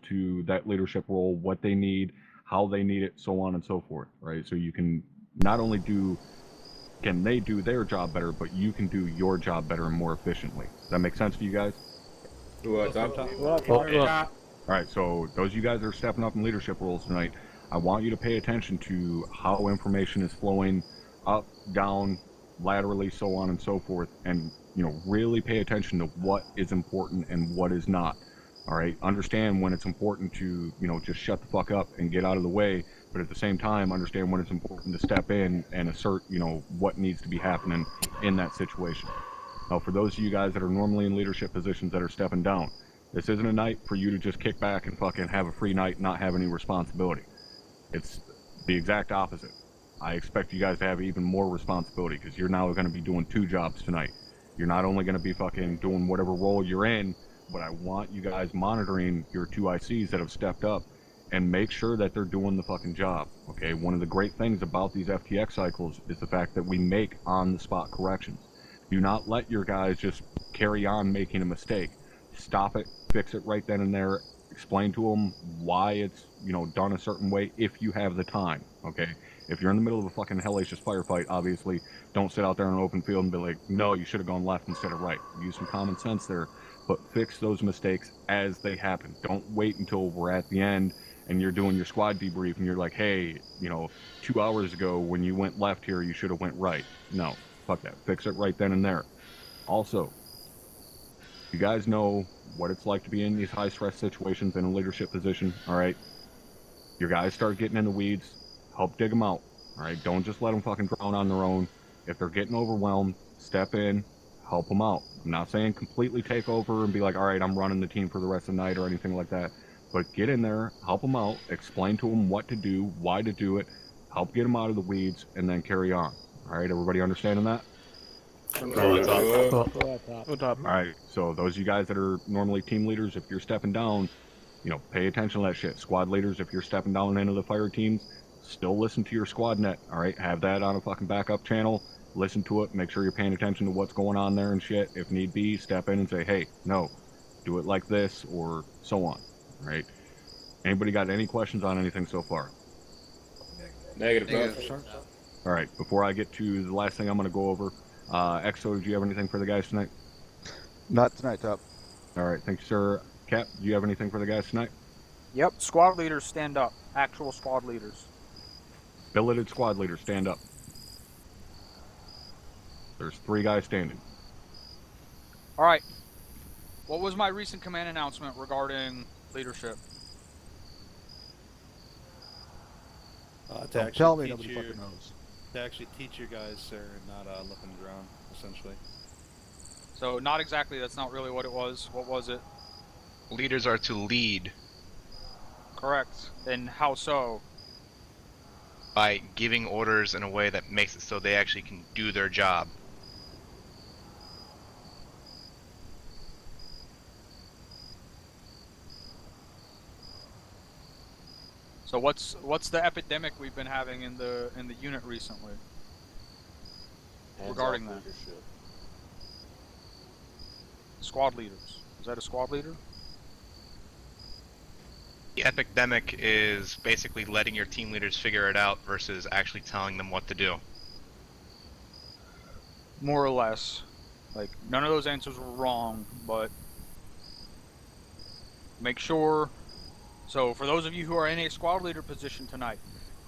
to that leadership role, what they need, how they need it, so on and so forth, right? So you can not only can they do their job better, but you can do your job better and more efficiently. Does that make sense for you guys? What's up? All right, so those of you guys that are stepping up in leadership roles tonight, I want you to pay attention to how information is flowing up, down, laterally, so on and so forth, and really pay attention to what is important and what is not. All right, understand when it's important to just shut the fuck up and get out of the way, but at the same time understand when it's important to step in and assert what needs to be happening in that situation. Now, for those of you guys that are normally in leadership positions that are stepping down, this isn't a night for you to just kick back and fucking have a free night, not have any responsibility. It's the exact opposite. I expect you guys to have even more responsibility because you're now going to be doing 2 jobs tonight. You're not only going to be fucking doing whatever role you're in, but I want you guys monitoring your 2 ICs that have stepped up and make sure that they're doing the fucking job, okay? One of the great things about these FTX cycles is the fact that we make on-the-spot corrections. Do not let your guys just carry on making a mistake. Stop it, fix it right then and there, explain to them why it's, done a certain way if you have the time, okay? If you're in the middle of a fucking hellacious firefight, obviously, don't sit out there in an open field and be like, no, you should have gone left instead of right. Use some common sense there, but fix those mistakes as they happen. Don't wait until we're at the end and you're doing your squad debrief and you're like, hey, 2 hours ago when you went left here, you should have went right. No, fuck that. Fix it right then and there. Also, you guys know what it's like to be in these high stress situations in a leadership position, all right? Your guys start getting in the weeds, help dig them out, all right? Don't just let them fucking drown on their own. If they're getting overwhelmed, step in, help them out. I'm not saying completely take over and be like, all right, I'm running the team for the rest of the night or anything like that, but get in there, help them out, explain to them what to do, why to do it, help get them out of the weeds, and then carry on. All right, everybody understanding that? All right, so those of you guys that are normally team leaders, if you're stepping down, pay attention to that shit. Squad leaders, if you're stepping down into the fire teams, still listen to your squad net, all right? Have that on a fucking backup channel. Listen to it. Make sure you're paying attention to what's going on there and shit. If need be, step in and say, hey, no, do it like this or so on, all right? Anybody got any questions on anything so far? Negative. All right, before I get to the last thing I'm going to go over, Exo, do you have anything for the guys tonight? Not tonight, Top. All right, thank you, sir. Cap, do you have anything for the guys tonight? Yep, squad leaders stand up. Actual squad leaders. Billeted squad leaders, stand up. There's 3 guys standing. All right. What was my recent command announcement regarding leadership? Don't tell me, nobody fucking knows. To actually teach your guys, sir, and not let them drown, essentially. So not exactly, that's not really what it was. What was it? Leaders are to lead. Correct. And how so? By giving orders in a way that makes it so they actually can do their job. So what's the epidemic we've been having in the unit recently? Regarding that. Leadership. Squad leaders. Is that a squad leader? The epidemic is basically letting your team leaders figure it out versus actually telling them what to do. More or less. Like, none of those answers were wrong, but make sure. So for those of you who are in a squad leader position tonight,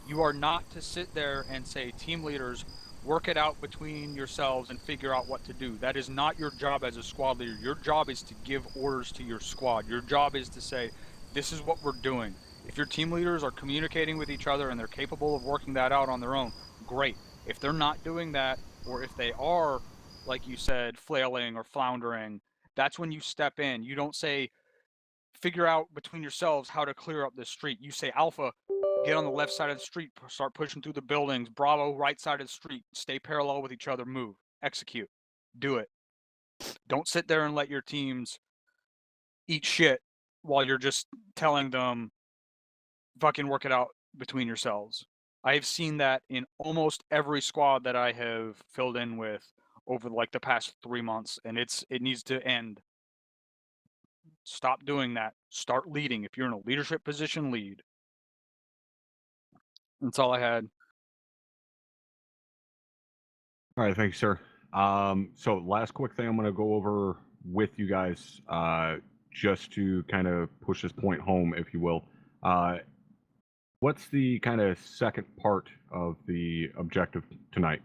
you are not to sit there and say, team leaders, work it out between yourselves and figure out what to do. That is not your job as a squad leader. Your job is to give orders to your squad. Your job is to say, this is what we're doing. If your team leaders are communicating with each other and they're capable of working that out on their own, great. If they're not doing that, or if they are, like you said, flailing or floundering, that's when you step in. You don't say, figure out between yourselves how to clear up this street. You say, Alpha, get on the left side of the street, start pushing through the buildings. Bravo, right side of the street, stay parallel with each other, move, execute, do it. Don't sit there and let your teams eat shit while you're just telling them, fucking work it out between yourselves. I have seen that in almost every squad that I have filled in with over like the past 3 months, and it needs to end. Stop doing that. Start leading. If you're in a leadership position, lead. That's all I had. All right, thank you, sir. So last quick thing I'm going to go over with you guys, just to kind of push this point home, if you will. What's the kind of second part of the objective tonight?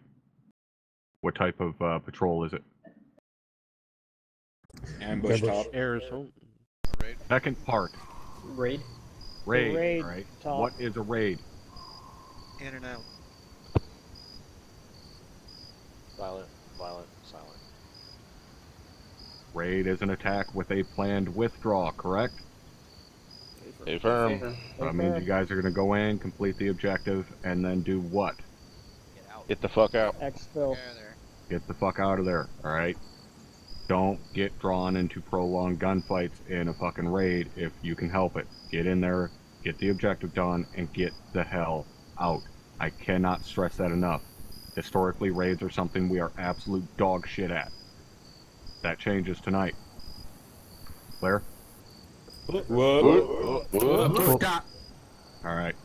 What type of patrol is it? Ambush top. Second part. Raid. Raid. Raid, All right. top. What is a raid? In and out. Violent, silent. Raid is an attack with a planned withdraw, correct? Confirm. That means you guys are going to go in, complete the objective, and then do what? Get the fuck out. Exfil. Get the fuck out of there, alright? Don't get drawn into prolonged gunfights in a fucking raid if you can help it. Get in there, get the objective done, and get the hell out. I cannot stress that enough. Historically, raids are something we are absolute dog shit at. That changes tonight. Claire? What? Alright.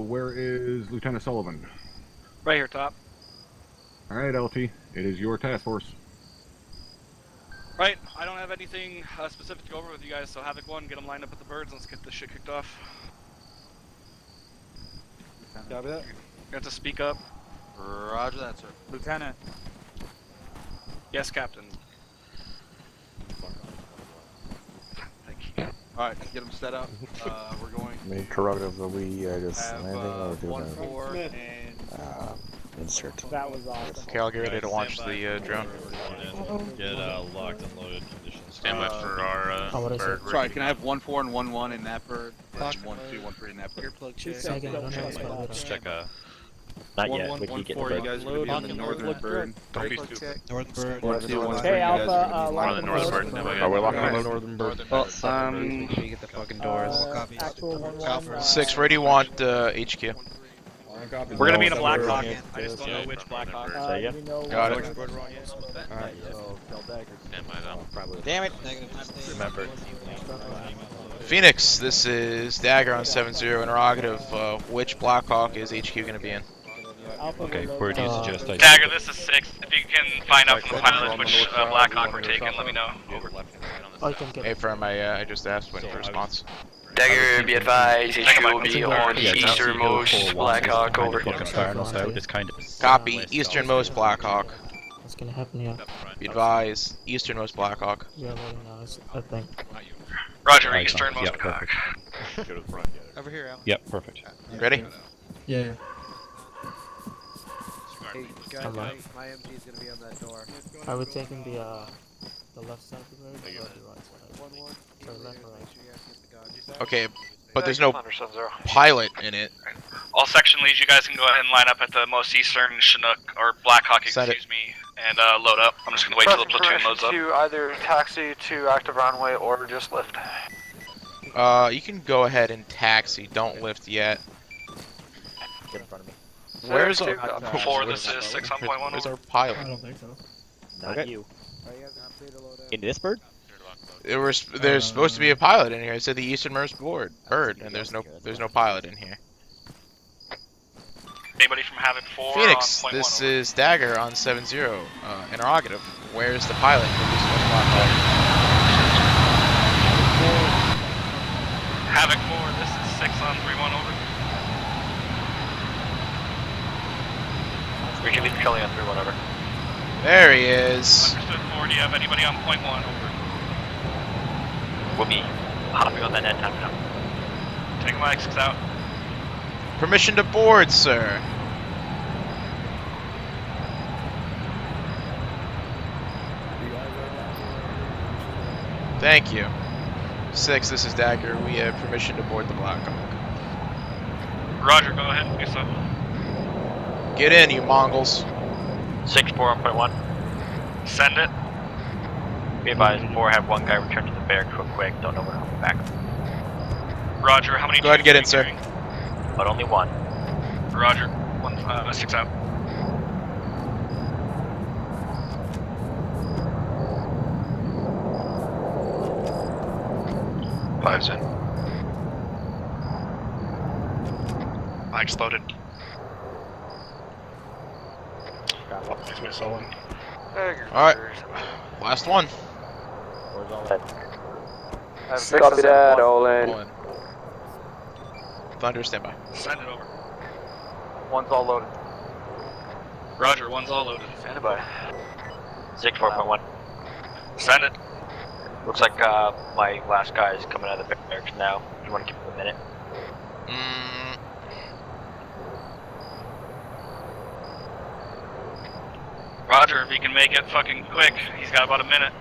Where is Lieutenant Sullivan? Right here, top. Alright, LT. It is your task force. Right, I don't have anything specific to go over with you guys, so Havoc 1, get them lined up with the birds, let's get this shit kicked off. Copy that. You have to speak up. Roger that, sir. Lieutenant. Yes, Captain. Thank you. Alright, get them set up. We're going I mean, prerogative that we just to landing or have do 1-4 and insert. That was awesome. Okay, I'll get ready to launch the drone. Get locked and loaded conditions. Stand by for our bird. Sorry, can I have 1-4 and 1-1 in that bird? 1-2, 1-3 in that bird. earplug Two check. seconds, don't mess with Let's that. check a. Not 1-1, yet. We can get the 1-4, bird. you guys are going to be on the northern bird. Don't be Earplug stupid. check. North bird. 1-2, 1-3, Hey, you guys Alpha, are going to be We're on the northern bird. Oh, we're locking Okay. on northern bird. We get the fucking doors. Actual 1-1. 6, where do you want HQ? We're going to be in a Blackhawk. I just don't know which Blackhawk. Say We know Got what- it. Alright, so tell Dagger. Stand by them. Probably. Damn it. Remember. Phoenix, this is Dagger on 7-0. Interrogative, which Blackhawk is HQ going to be in? Alpha Okay, will where load do you up. suggest I Dagger, this is 6. If you can find out from the pilots which Blackhawk we're taking, let me know. Over. Hey, firm, I just asked, waiting for a response. Dagger, be advised, HQ will be on the easternmost Blackhawk, over. It's kind of. Copy, easternmost Blackhawk. What's gonna happen here? Be advised, easternmost Blackhawk. Yeah, loading now, I think. Roger, easternmost Blackhawk. Go to the front. Over here, Al. Yep, perfect. Ready? Yeah. Hey, guys, Alright. my MG is gonna be on that door. Are we taking the left side of the road or the right side? 1-1. So left or right? Make sure you guys get the gun. Okay, but there's no 7-0. pilot in it. All section leads, you guys can go ahead and line up at the most eastern Chinook, or Blackhawk, Set it. excuse me, and load up. I'm just gonna wait till the platoon loads up. To either taxi to active runway or just lift. You can go ahead and taxi, don't lift yet. Get in front of me. Where's our... Before this is 6 on point 1. Where's our pilot? don't think so. Not Okay. you. Alright, you guys are free to load up. Into this bird? There's supposed to be a pilot in here. I said the easternmost bird, and there's no pilot in here. Anybody from Havoc 4 Phoenix, on point this 1? is Dagger on 7-0. Interrogative. Where's the pilot for this one Blackhawk? Havoc 4, this is 6 on 3-1, over. We can leave Kelly on 3-1, over. There he is. Understood 4, do you have anybody on point 1, over? We'll be hopping on that net time now. Take my X out. Permission to board, sir. Thank you. 6, this is Dagger. We have permission to board the Blackhawk. Roger, go ahead, do so. Get in, you Mongols. 6-4 on point 1. Send it. Be advised, 4 have one guy return to the barracks real quick, don't know when I'll be back. Roger, how many Go ahead and get in, troops are sir. you carrying? But only one. Roger, 6 out. 5's in. Mike's loaded. Alright. Last one. Copy that, all in. Thunder, stand by. Send it over. One's all loaded. Roger, one's all loaded. Stand by. 64.1. Send it. Looks like my last guy is coming out of the barracks now. You want to give him a minute? Roger, if he can make it fucking quick, he's got about a minute.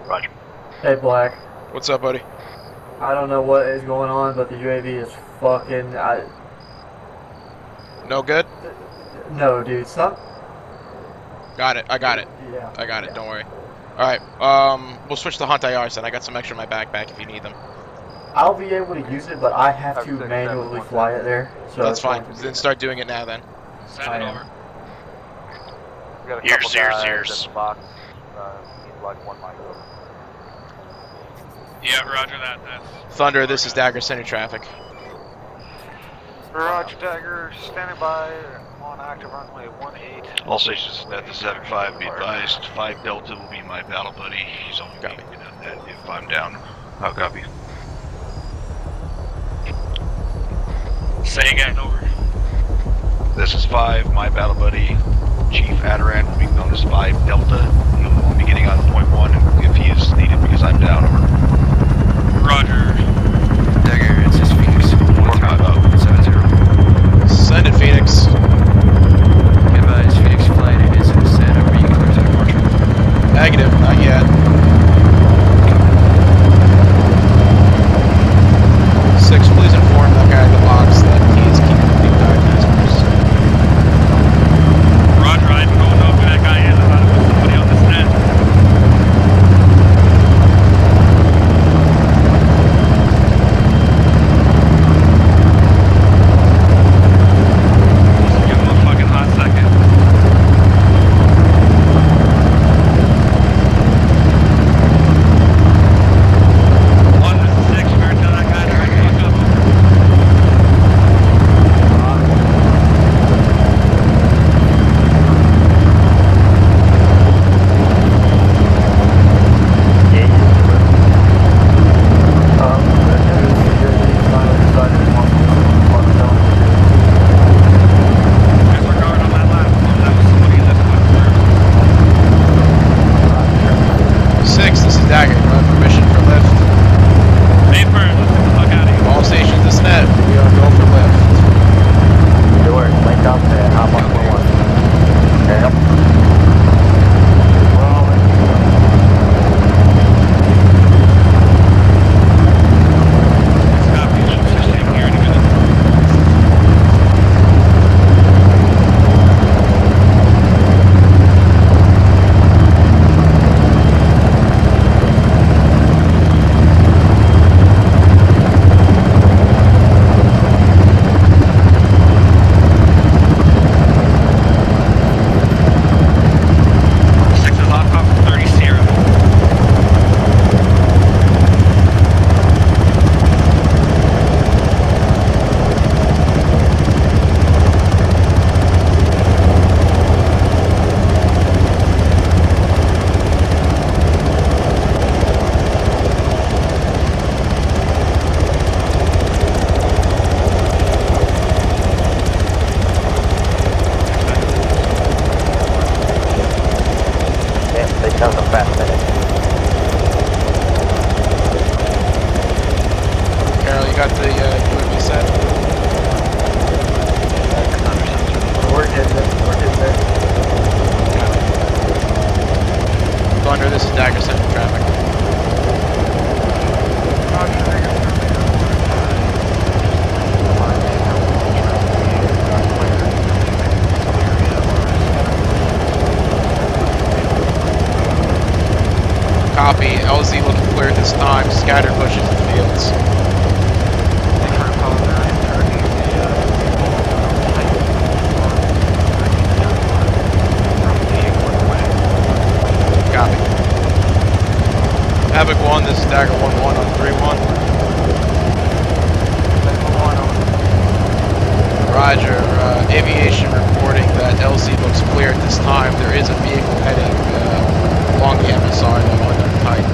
Roger. Hey, Black. What's up, buddy? I don't know what is going on, but the UAV is fucking. No good? No, dude, stop. Got it. I got it. Yeah. I got it. Don't worry. Alright, we'll switch to Hunt IRs then. I got some extra in my backpack if you need them. I'll be able to use it, but I have to manually fly it there. So That's fine. Then start doing it now then. Send it over. We got a Ears, couple ears, guys ears. in the box. Need like 1 mic. Yeah, roger that. That's Thunder, this is Dagger, sending traffic. Roger, Dagger, standing by on active runway 18. All stations at the 75, be advised. 5 Delta will be my battle buddy. He's only Copy. being at that if I'm down. I'll copy. say again, over. This is 5, my battle buddy. Chief Adaran will be known as 5 Delta. He will be getting on point 1 if he is needed because I'm down. Over. Roger. Dagger, it's just Phoenix. 450. Send it, Phoenix. Advise Phoenix flight. It is set. Over. You can clear to departure. Negative, not yet. 6, please inform that guy in the box that he is keeping the diagnosed. Roger, I don't know who that guy is. I thought it was somebody on this net. Give him a fucking hot second. One to 6, you better tell that guy to hurry the fuck up. Disregard on that last one. That was somebody that went 6, this is Dagger. You have permission for lift. paper. Let's get the fuck out of here. All stations, this net. We are go for lift. Good work. Link up and hop on for one. Yep. Copy. Should be staying here any minute. Six is off top 30 Sierra. Yeah, they tell them fast minute. Carol, you got the UAV set? We're getting there. Thunder, this is Dagger, sending traffic. Copy. LZ looking clear this time. Scattered bushes and fields. Copy. Havoc 1, this is Dagger 1-1 on 3-1. Roger, aviation reporting that LZ looks clear at this time. There is a vehicle heading along the MSR though, under tight.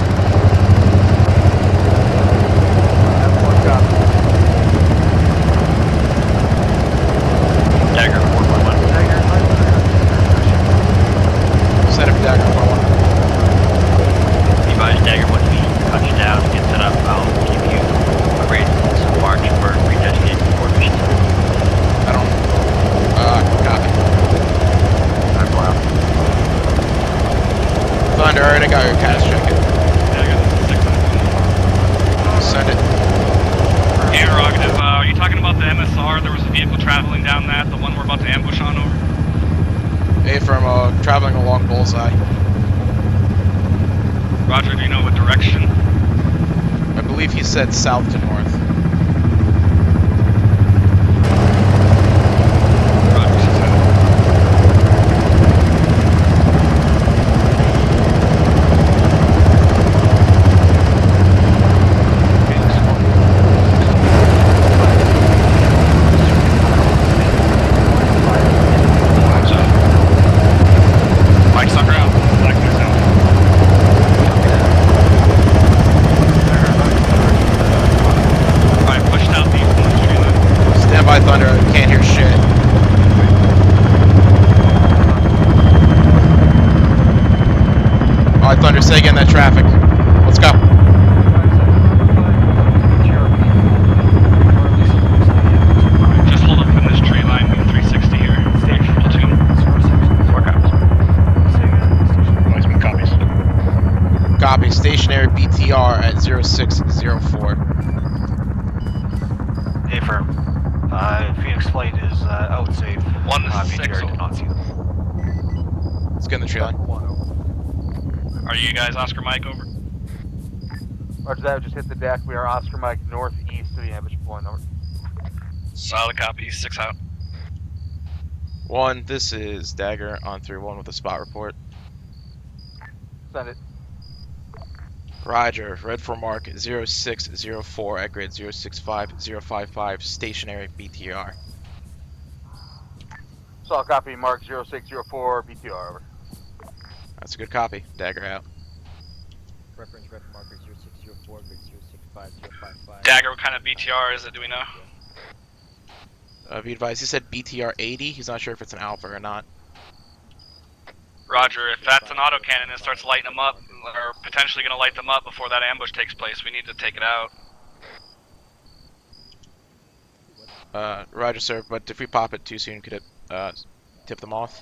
Dagger 411. Set up Dagger 1-1. Advise Dagger 1B, touchdown, get set up. I'll keep you upgraded to March for redesignated report missions. I don't. Copy. I'm wow. Thunder, alright, I got your cash check-in. Yeah, I got this 6. Send it. Interrogative, are you talking about the MSR? There was a vehicle traveling down that, the one we're about to ambush on over? A-firm, traveling along Bullseye. Roger, do you know what direction? I believe he said south to north. Mike's on ground. Black Mike's out. Alright, push southeast on the tree line. Stand by, Thunder, I can't hear shit. Alright, Thunder, say again that traffic. Let's go. Just hold up in this tree line, 360 here. Station platoon. Four copies. Wiseman copies. Copy, stationary BTR at 0604. Hey, firm. Phoenix flight is out safe. 1-6. did not see them. Let's get in the tree line. Are you guys Oscar Mike over? Roger that, just hit the deck. We are Oscar Mike northeast of the ambush point. Over. Solid copy, 6 out. 1, this is Dagger on 3-1 with a spot report. Send it. Roger, red for mark 0604 at grid 065055, stationary BTR. Solid copy, mark 0604, BTR, over. That's a good copy. Dagger out. Reference red marker 0604, grid 065055. Dagger, what kind of BTR is it, do we know? Be advised, he said BTR 80. He's not sure if it's an alpha or not. Roger, if that's an autocannon, it starts lighting them up, or potentially going to light them up before that ambush takes place. We need to take it out. Roger, sir, but if we pop it too soon, could it tip them off?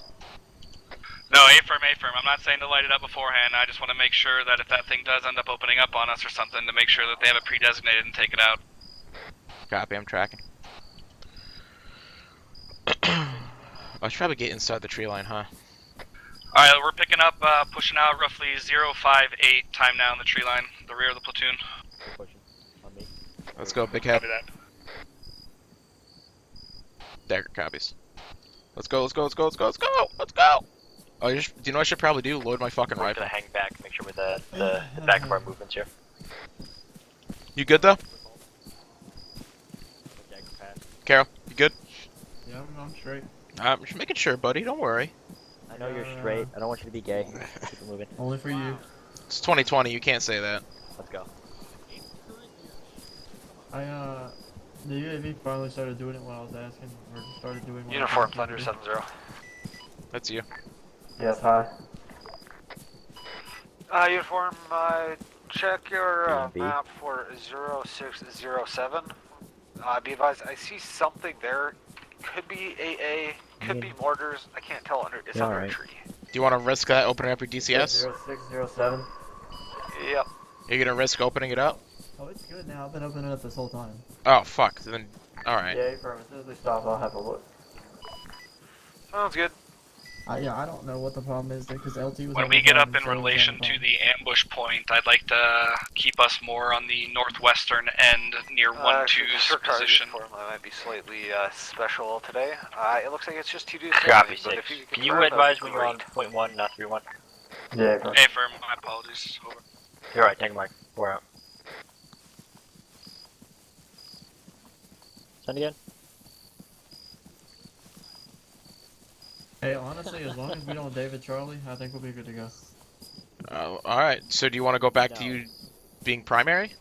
No, A-firm. I'm not saying to light it up beforehand. I just want to make sure that if that thing does end up opening up on us or something, to make sure that they have it pre-designated and take it out. Copy, I'm tracking. I should probably get inside the tree line, huh? Alright, we're picking up, pushing out roughly 058 time now in the tree line, the rear of the platoon. On me. Let's go, big head. Copy that. Dagger copies. Let's go, let's go, let's go, let's go, let's go, let's go! Oh, do you know what I should probably do? Load my fucking We're rifle. gonna hang back, make sure we're the back of our movements here. You good though? Carol, you good? Yeah, I'm straight. I'm just making sure, buddy, don't worry. I know you're straight. I don't want you to be gay. Keep it moving. Only for you. It's 2020, you can't say that. Let's go. The UAV finally started doing it when I was asking, or started doing what Uniform I was Thunder asking. 70. That's you. Yes, hi. Uniform, check your B. map for 0607. Be advised, I see something there. Could be AA, could be mortars. I can't tell. It's under a tree. Do you want to risk that opening up your DCS? 0607. Yep. Are you gonna risk opening it up? Oh, it's good now. I've been opening it up this whole time. Oh, fuck. Then, alright. Yeah, firm. As soon as we stop, I'll have a look. Sounds good. Yeah, I don't know what the problem is there because LT was. When we get up in relation to the ambush point, I'd like to keep us more on the northwestern end near 1-2's position. I might be slightly special today. It looks like it's just 2 dudes. Copy, but 6. if you Can you confirm, that'd advise be when you're on great. .1, not 3-1? Yeah, firm. Hey, firm, my apologies. Over. You're right, take a mic. We're out. Send again. Hey, honestly, as long as we don't David Charlie, I think we'll be good to go. Alright, so do you want to go back to you being primary?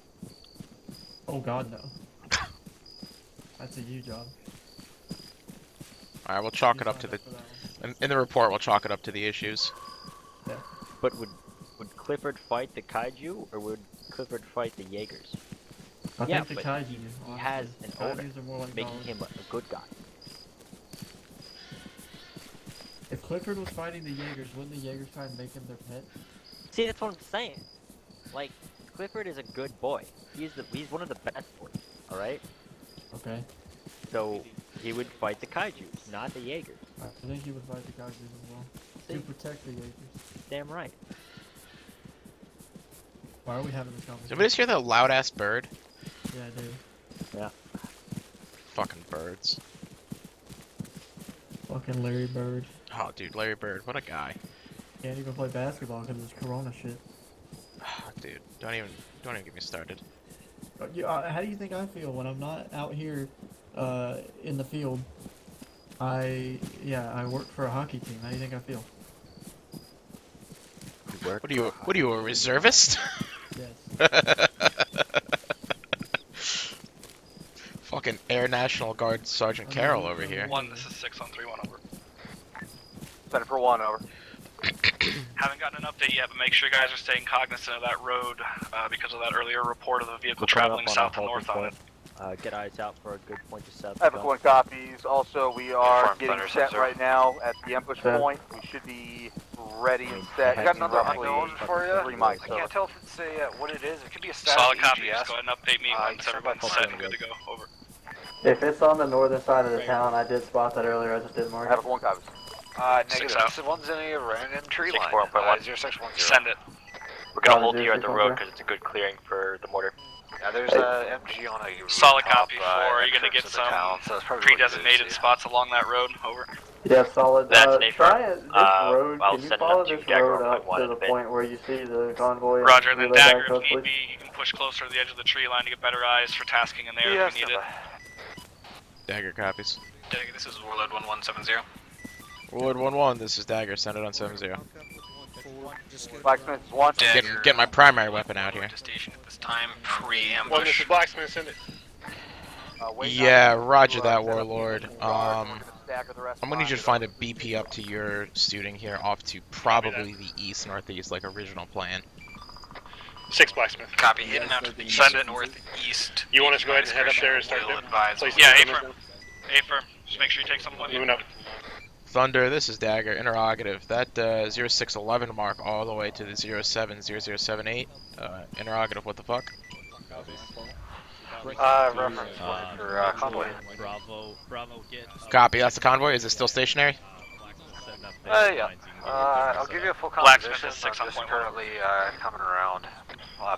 Oh God, no. That's a you job. Alright, we'll chalk it up to the... In the report, we'll chalk it up to the issues. Yeah. But would Clifford fight the kaiju, or would Clifford fight the Jaegers? I Yeah, think the but kaiju. he has an owner, Kaijus are more like making dogs. him a good guy. If Clifford was fighting the Jaegers, wouldn't the Jaegers try and make him their pet? See, that's what I'm saying. Like, Clifford is a good boy. He's one of the best boys. All right. Okay. So he would fight the kaiju, not the Jaegers. I think he would fight the kaijus as well. To protect the Jaegers. Damn right. Why are we having this conversation? Did anybody just hear that loud ass bird? Yeah, I do. Yeah. Fucking birds. Fucking Larry Bird. Oh, dude, Larry Bird, what a guy. Can't even play basketball because it's Corona shit. Dude, don't even get me started. How do you think I feel when I'm not out here in the field? I work for a hockey team. How do you think I feel? What are you, a reservist? Yes. Fucking Air National Guard Sergeant Carroll over here. 1, this is 6 on 3-1, over. Send it for 1, over. Haven't gotten an update yet, but make sure you guys are staying cognizant of that road because of that earlier report of the vehicle We'll put it up traveling on south our and north halting on it. point. Get eyes out for a good point to set. Epic 1 copies. Also, we are Inform getting Thunder set 7-0. right now at the ambush Okay. point. We should be ready and set. I got another roughly unknown for you. 3 mics. I can't tell if it's what it is. It could be a status Solid copy, EGS. just go ahead and update me once sent by everyone's set and good to go, over. If it's on the northern side of the town, I did spot that earlier. I just didn't mark it. Epic 1 copies. Negative. out. This one's in a random tree line. 64.1. 0610. Send it. We're gonna Roger, hold here at the road 610. because it's a good clearing for the mortar. Yeah, there's a MG on a Solid rooftop, copy, 4. You're gonna get entrance to some the town, so that's probably what it is, pre-designated yeah. spots along that road, over. Yeah, solid. That's an Try A-firm. it. This road. I'll Can you send it follow up to this Dagger road on up point to one the in a bit. point where you see the convoy? and Roger, and then relay back Dagger, to if us, need please? be, you can push closer to the edge of the tree line to get better eyes for tasking in there Yeah, if you need it. Dagger copies. Dagger, this is Warlord 1170. Wood 1-1, this is Dagger, send it on 7-0. Blacksmith 1. Get my primary weapon out here. To station at this time, pre-ambush. 1, this is Blacksmith, send it. Yeah, roger that, Warlord. I'm gonna need you to find a BP up to your student here, off to probably the east-northeast, like original plan. 6 Blacksmith. Copy, hidden out to the east, northeast. You want us to go ahead and head up there and start placing Yeah, the A-firm. A-firm. Just make sure you take someone with you. moving up. Thunder, this is Dagger, interrogative. That 0611 mark all the way to the 070078. Interrogative, what the fuck? Reference for convoy. Bravo, get. Copy, that's the convoy. Is it still stationary? Yeah. I'll give you a full Blacksmith composition. is 6 I'm on just point currently coming around.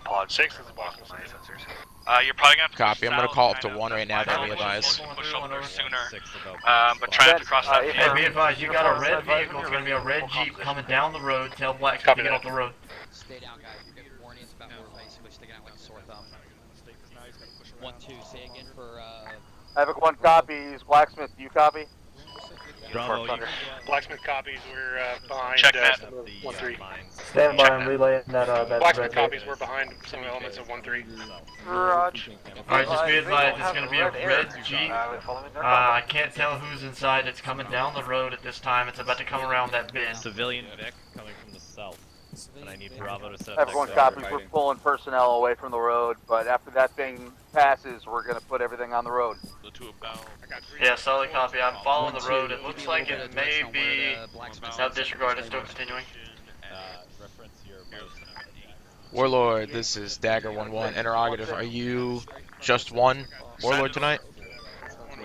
Pod 6 is the Blacksmith. You're probably gonna have to Copy, push I'm gonna south, call up to kind of. 1 right now, That's then we why advise. push over sooner. But try not to cross that Hey, field. be advised, you got a red vehicle. It's gonna be a red Jeep coming down the road. Tell Blacksmith Copy to get that. off the road. Stay down, guys. You're getting warnings about we're basically sticking out like a sore thumb. 1-2, say again for Epic 1 copies. Blacksmith, do you copy? Bravo, Blacksmith copies, we're behind Check that. 1-3. Stand by and relay that that Blacksmith red copies, tape. we're behind some elements of 1-3. Roger. Alright, just be advised, it's gonna be a red Jeep. I can't tell who's inside. It's coming down the road at this time. It's about to come around that bend. Civilian Vic coming from the south. And I need Bravo to set Epic 1 copies. We're pulling personnel away from the road, but after that thing passes, we're gonna put everything on the road. Yeah, solid copy. I'm following the road. It looks like it may be. Now disregard. It's still continuing. Warlord, this is Dagger 1-1, interrogative. Are you just one Warlord tonight?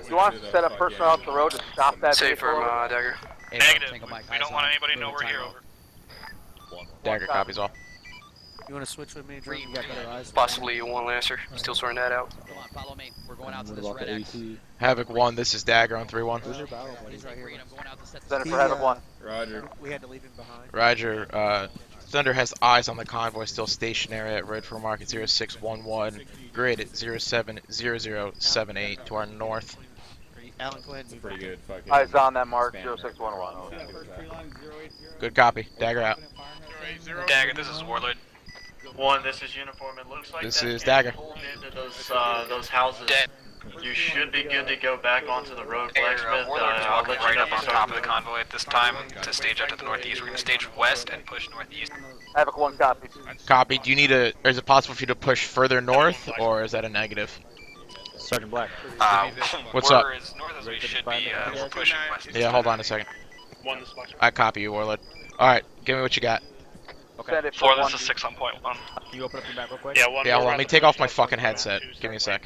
You want us to set up personnel up the road to stop that vehicle? Dagger. Negative. We don't want anybody to know we're here, over. Dagger copies all. You want to switch with me, Drew? You got better eyes. Possibly one Lancer. Still sorting that out. Come on, follow me. We're going out to this red X. Havoc 1, this is Dagger on 3-1. He's right here. I'm going out to set Send it for Havoc 1. We had to leave him behind. Roger, Thunder has eyes on the convoy still stationary at Red for market 0611, grid 070078 to our north. Alan, go ahead and move. Pretty good fucking. Eyes on that mark, 0611. Good copy. Dagger out. Dagger, this is Warlord. 1, this is uniform. It looks like This that is it Dagger. pulled into those houses. You should be good to go back onto the road, Blacksmith. Warlord's I'll walking let you right know up if you on start top of the moving. convoy at this time to stage out to the northeast. We're going to stage west and push northeast. Havoc 1 copies. Copy. Do you need a? Is it possible for you to push further north, or is that a negative? Sergeant Black. What's up? We're as north as we should be. We're pushing west. Yeah, hold on a second. I copy you, Warlord. All right, give me what you got. Okay. 4, this is 6 on point 1. Can you open up your map real quick? Yeah, hold on. Let me take off my fucking headset. Give me a sec.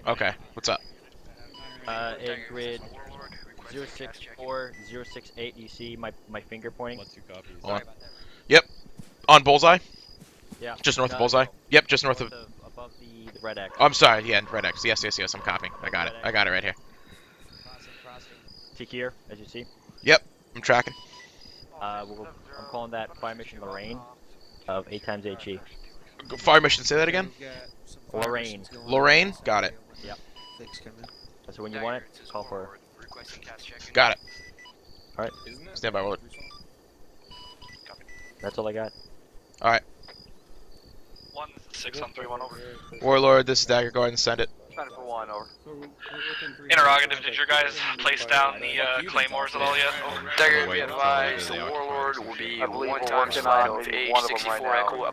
Okay, what's up? In grid 064068, you see my finger pointing? Hold on. Yep. On bullseye? Yeah. Just north of bullseye? Yep, just north of... Above the red X. Oh, I'm sorry, yeah, red X. Yes, I'm copying. I got it. I got it right here. Tick here, as you see. Yep, I'm tracking. I'm calling that fire mission Lorraine of 8 times HE. Fire mission, say that again? Lorraine. Lorraine? Got it. Yep. So when you want it, call for her. Got it. Alright. Stand by, Warlord. That's all I got. Alright. 1, this is 6 on 3-1 over. Warlord, this is Dagger. Go ahead and send it. Center for 1 over. Interrogative, did your guys place down the claymores at all yet? Over. Dagger, be advised, the Warlord will be I believe 1 we're times working flight on of maybe one of them H64 right now. Echo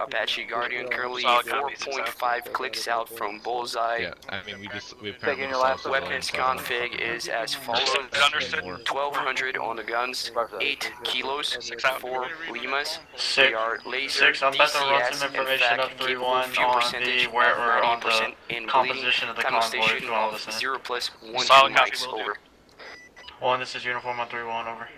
Apache Guardian, currently Solid copies, 4.5 clicks out from Bullseye. Yeah, I mean, we Taking your last Weapons config is as follows. Understood. 1200 on the guns, 8 kilos, 4 limas. Six. They are laser, 6, I'm about to run DCS, some and information up FAC capable 3-1 fuel on percentage the where of or on 90% the in composition of the time convoy. station If you want to of listen. 0 plus 1 Solid mics copy, will do. over. 1, this is uniform on 3-1 over.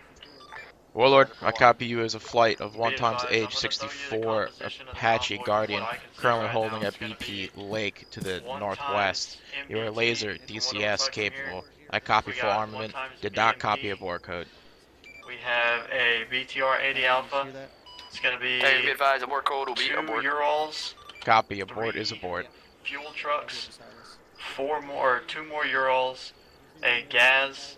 Warlord, I copy you as a flight of 1 times H64 Apache Guardian, currently holding at BP Lake to the northwest. You are laser DCS capable. I copy full armament. Did not copy abort code. We have a BTR 80 Alpha. It's going to be Dagger, be advised, abort code will be 2 abort. Urals, Copy. Abort is abort. fuel trucks, 2 more Urals, a Gaz,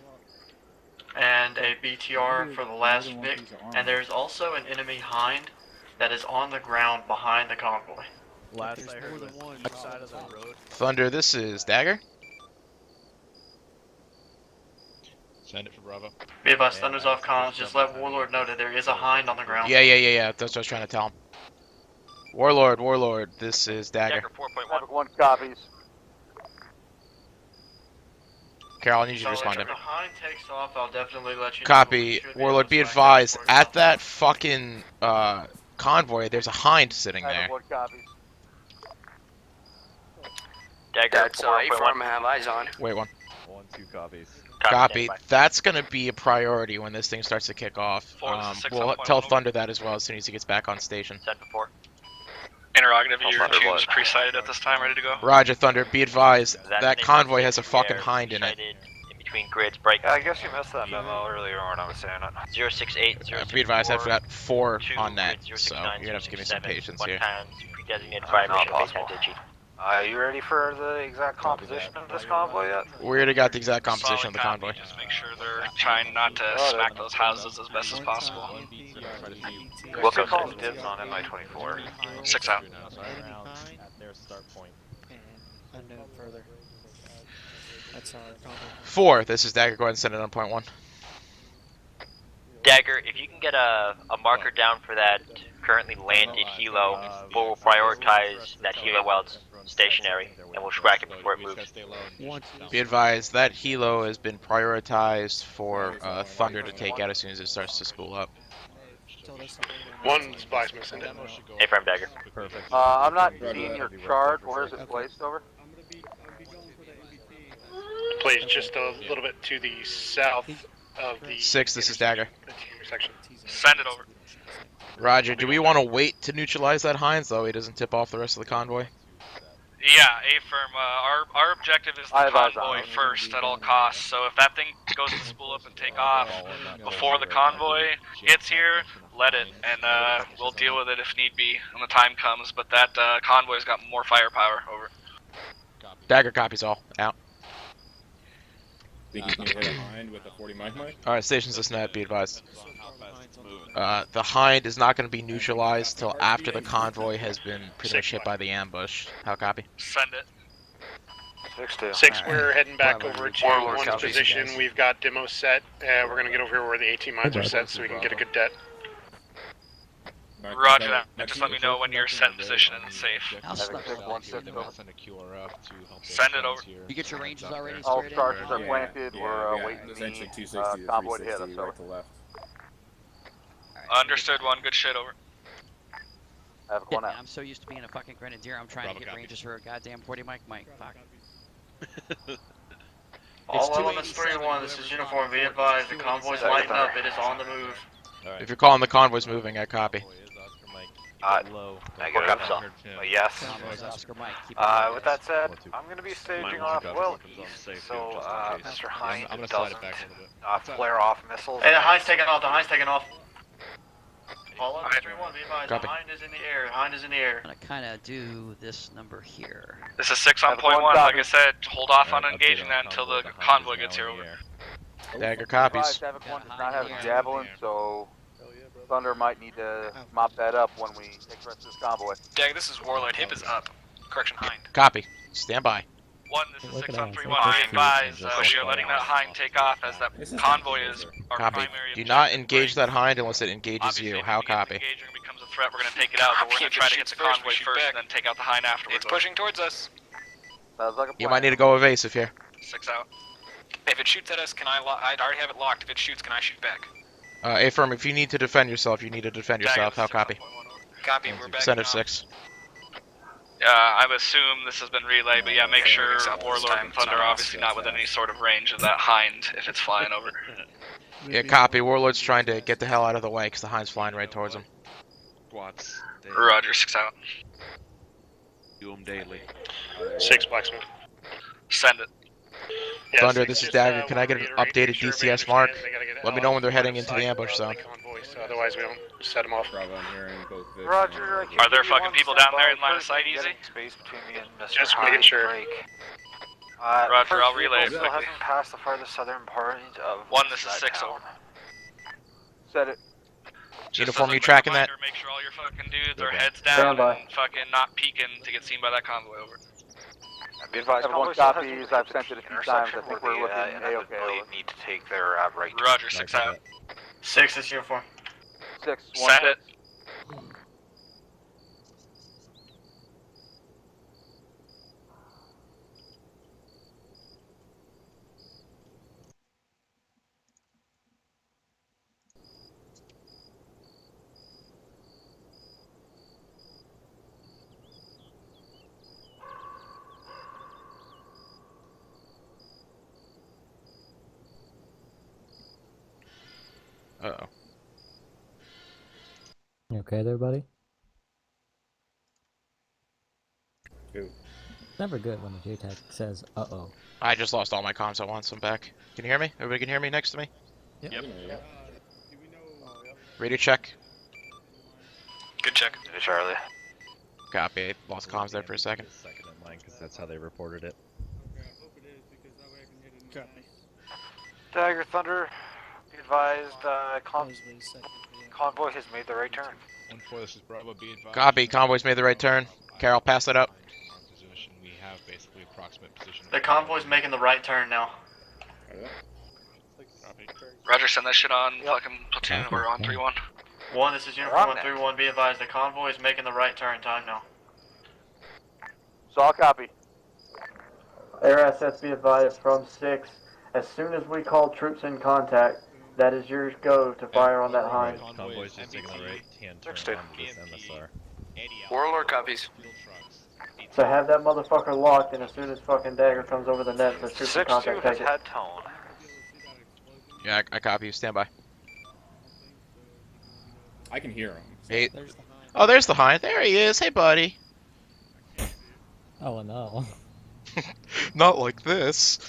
and a BTR for the last Vic. And there's also an enemy Hind that is on the ground behind the convoy. Last I heard was one side of the road. Thunder, this is Dagger. Send it for Bravo. Be advised, Thunder's off comms. Just let Warlord know that there is a Hind on the ground. Yeah. That's what I was trying to tell him. Warlord, this is Dagger. Dagger 4.1. Havoc 1 copies. Carol, I need you to So respond if to the Hind takes off, I'll definitely let you know. Copy. We should be Warlord, able be to track advised, that for at something. that fucking convoy, there's a Hind sitting there. Havoc 1 copies. Dagger, that's A-Farm I have eyes on. Wait, one. 1, 2 copies. Copy. That's gonna be a priority when this thing starts to kick off. We'll tell Thunder that as well as soon as he gets back on station. 10 to 4. Interrogative, your tune's pre-sighted at this time, ready to go? Roger, Thunder. Be advised, that convoy has a fucking Hind in it. In between grids, break. I guess you missed that memo earlier when I was saying it. 068, Be advised, I've got 4 on that, so you're gonna have to give me some patience here. Pre-designated fire Not mission based possible. on Digi. Are you ready for the exact composition of this convoy yet? We already got the exact composition Solid of the copy. convoy. Just make sure they're trying not to smack those houses as best as possible. What's it called? Dibs on MI-24. 6 out. At their start point. And unknown further. That's our combo. 4. This is Dagger. Go ahead and send it on point 1. Dagger, if you can get a marker down for that currently landed helo, we'll prioritize that helo while it's stationary, and we'll track it before it moves. Be advised, that helo has been prioritized for Thunder to take out as soon as it starts to spool up. 1 Blacksmith, send it. A-frame Dagger. Perfect. I'm not seeing your chart. Where is it placed over? Please, just a little bit to the south of the 6. This is Dagger. intersection. Send it over. Roger. Do we want to wait to neutralize that Heinz, though he doesn't tip off the rest of the convoy? Yeah, A-firm. Our objective is the convoy first at all costs. So if that thing goes to spool up and take off before the convoy gets here, let it, and we'll deal with it if need be when the time comes. But that convoy's got more firepower. Over. Dagger copies all. Out. Think you can hit a hind with a 40 mic? Alright, stations this net, be advised. The hind is not going to be neutralized till after the convoy has been pretty much hit by the ambush. How copy? Send it. 6-2. 6, we're heading back over to one's position. We've got demo set. We're going to get over here where the 18 mines are set so we can get a good det. Roger that. Just let me know when you're set in position and safe. Send it over. You get your ranges already? All charges are planted. We're waiting essentially the 260 to convoy to hit 360 us. right to left. Understood. One good shit over. Have Yeah, man, I'm so used to being a fucking grenadier. I'm trying to get ranges for a goddamn 40 mic. Fuck. All elements 3-1, this is uniform, be advised, the convoy's lighting up, it is on the move. If you're calling the convoys moving, I copy. Negative, so. Yes. With that said, I'm going to be staging off well east, so Mr. Hind doesn't flare off missiles. Hey, the Hind's taking off, the Hind's taking off. All elements 3-1, be advised, Copy. the Hind is in the air, the Hind is in the air. I'm gonna kind of do this number here. This is 6 on point 1. Like I said, hold off on engaging that until the convoy gets here. Over. Dagger copies. 7-1 does not have a javelin, so Thunder might need to mop that up when we take the rest of this convoy. Dag, this is Warlord. Hip is up. Correction, Hind. Copy. Stand by. 1, this is 6 on 3-1. Be advised, we are letting that Hind take off as that convoy is our Copy. primary Do not engage that hind unless it engages you. How copy? Engaging becomes a threat, we're going to take it out, but we're going to try to get the convoy first and then take out the Hind afterwards. It's pushing towards us. Sounds like a plan. You might need to go evasive here. 6 out. If it shoots at us, can I already have it locked. If it shoots, can I shoot back? A-firm, if you need to defend yourself, you need to defend yourself. How copy? Copy, we're back. Center 6. I would assume this has been relayed, but yeah, make sure Warlord and Thunder are obviously not within any sort of range of that Hind if it's flying over. Yeah, copy. Warlord's trying to get the hell out of the way because the hind's flying right towards him. Roger, 6 out. Do them daily. 6 blacksmith. Send it. Yeah, Thunder, 6, this is just, Dagger. Can I get an updated sure DCS mark? Let me know when they're heading into the ambush zone. Convoy, so otherwise we don't set them off. Bravo, I'm hearing both Vic Roger, Are there fucking people down there in line of sight easy? Space between me and Mr. Just making Hind sure. break. Roger, I'll relay it Still quickly. hasn't passed the farthest southern part of 1, this is that 6 town. over. Set it. Uniform, as a you tracking that? reminder, make sure all your fucking dudes are heads Stand down by. and fucking not peeking to get seen by that convoy. Over. Be advised, one copies. I've sent it a few times. I think we're looking A-okay. Need to take their right. Roger, 6 out. 6 is uniform. 6, 1. Send it. Uh-oh. You okay there, buddy? Who? It's never good when the JTAC says, uh-oh. I just lost all my comms at once. I'm back. Can you hear me? Everybody can hear me next to me? Yep. Radio check. Good check. Charlie. Copy. I lost comms there for a second. Second in line, because that's how they reported it. Dagger, Thunder, be advised, convoy has made the right turn. 1-4, this is Bravo, be advised. Copy. Convoy's made the right turn. Carol, pass that up. Position. We have basically approximate position. The convoy's making the right turn now. Roger, send that shit on fucking platoon. We're on 3-1. 1, this is uniform 131, be advised, the convoy is making the right turn time now. So I'll copy. Air assets be advised from 6. As soon as we call troops in contact, that is your go to fire on that hind. Convoy's just taking the right hand turn onto this MSR. Warlord copies. So have that motherfucker locked, and as soon as fucking Dagger comes over the net, the troops in 6-2 contact has take it. had tone. Yeah, I copy you. Stand by. I can hear him. Hey. Oh, there's the hind. There he is. Hey, buddy. Oh no. Not like this.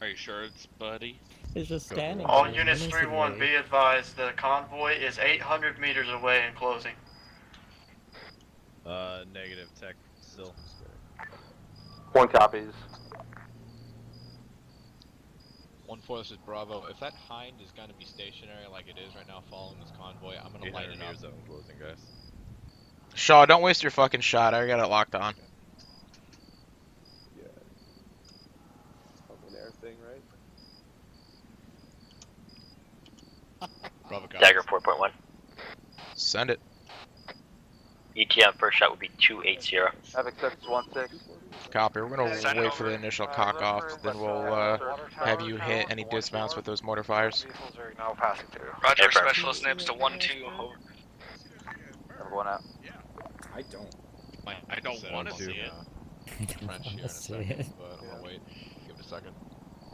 Are you sure it's Buddy? It's just standing All there units 3-1, menacingly. be advised, the convoy is 800 meters away and closing. Negative tech still. Point copies. 1-4, this is Bravo. If that Hind is going to be stationary like it is right now following this convoy, I'm going to light it up. Zone closing, guys. Shaw, don't waste your fucking shot. I already got it locked on. Yeah. Fucking air thing, right? Bravo Dagger 4.1. Send it. ETA on first shot would be 280. Havoc 616. Copy. We're gonna wait for the initial cock off, then we'll have you hit any dismounts with those mortar fires. Vehicles are now passing through. Roger, specialist nibs to 1-2. Over. Everyone out. I don't. I don't want to see it. French here in a second, but I'm gonna wait. Give it a second.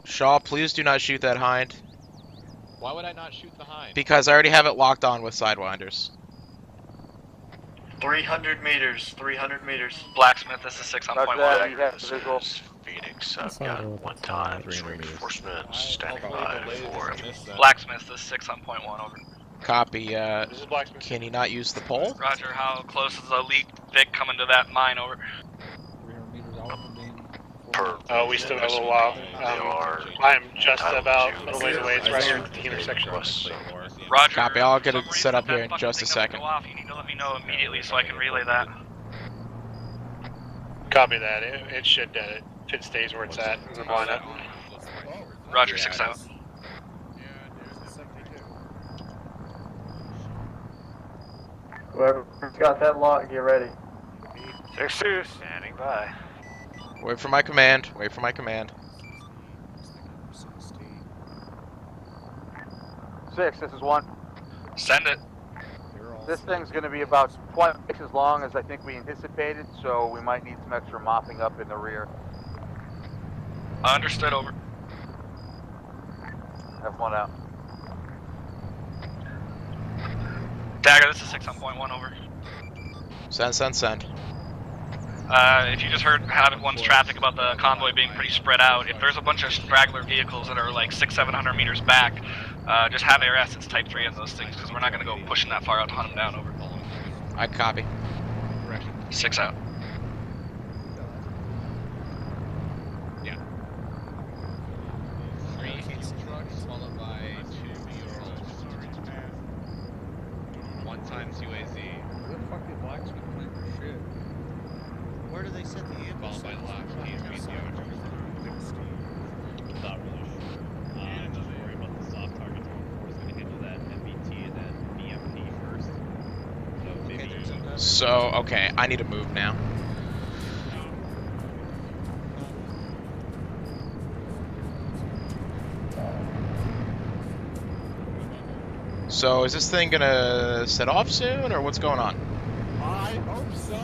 Shaw, please do not shoot that Hind. Why would I not shoot the Hind? Because I already have it locked on with Sidewinders. 300 meters, 300 meters. Blacksmith, this is 6 on point 1. Visual. Phoenix, I've got 1 times reinforcements standing by for Blacksmith, this is 6 on point 1. Over. Copy. Can you not use the pole? Roger, how close is the elite Vic coming to that mine? Over. 300 meters out from being... we still got a little while. I'm just about a little ways away. It's right here at the intersection. Roger. Copy. I'll get it set up here in just a second. You need to let me know immediately so I can relay that. Copy that. It should, if it stays where it's at, in the lineup. Roger, 6 out. Whoever's got that lock, get ready. 6-2, standing by. Wait for my command. Wait for my command. 6, this is 1. Send it. This thing's going to be about twice as long as I think we anticipated, so we might need some extra mopping up in the rear. Understood, over. Have 1 out. Dagger, this is 6 on point 1, over. Send. If you just heard Havoc 1's traffic about the convoy being pretty spread out, if there's a bunch of straggler vehicles that are like 600-700 meters back, just have air assets type 3 in those things, because we're not going to go pushing that far out to hunt them down. Over. I copy. 6 out. Yeah. 3 trucks followed by 2 Urals. 1 times UAZ. Where the fuck did Blacksmith plant their shit? Where do they set the ambush? Followed by the last PSBCR. Not really sure. I'm just worried about the soft targets. We're going to handle that MBT and that BMP first. So maybe... So, okay, I need to move now. So, is this thing gonna set off soon, or what's going on? I hope so.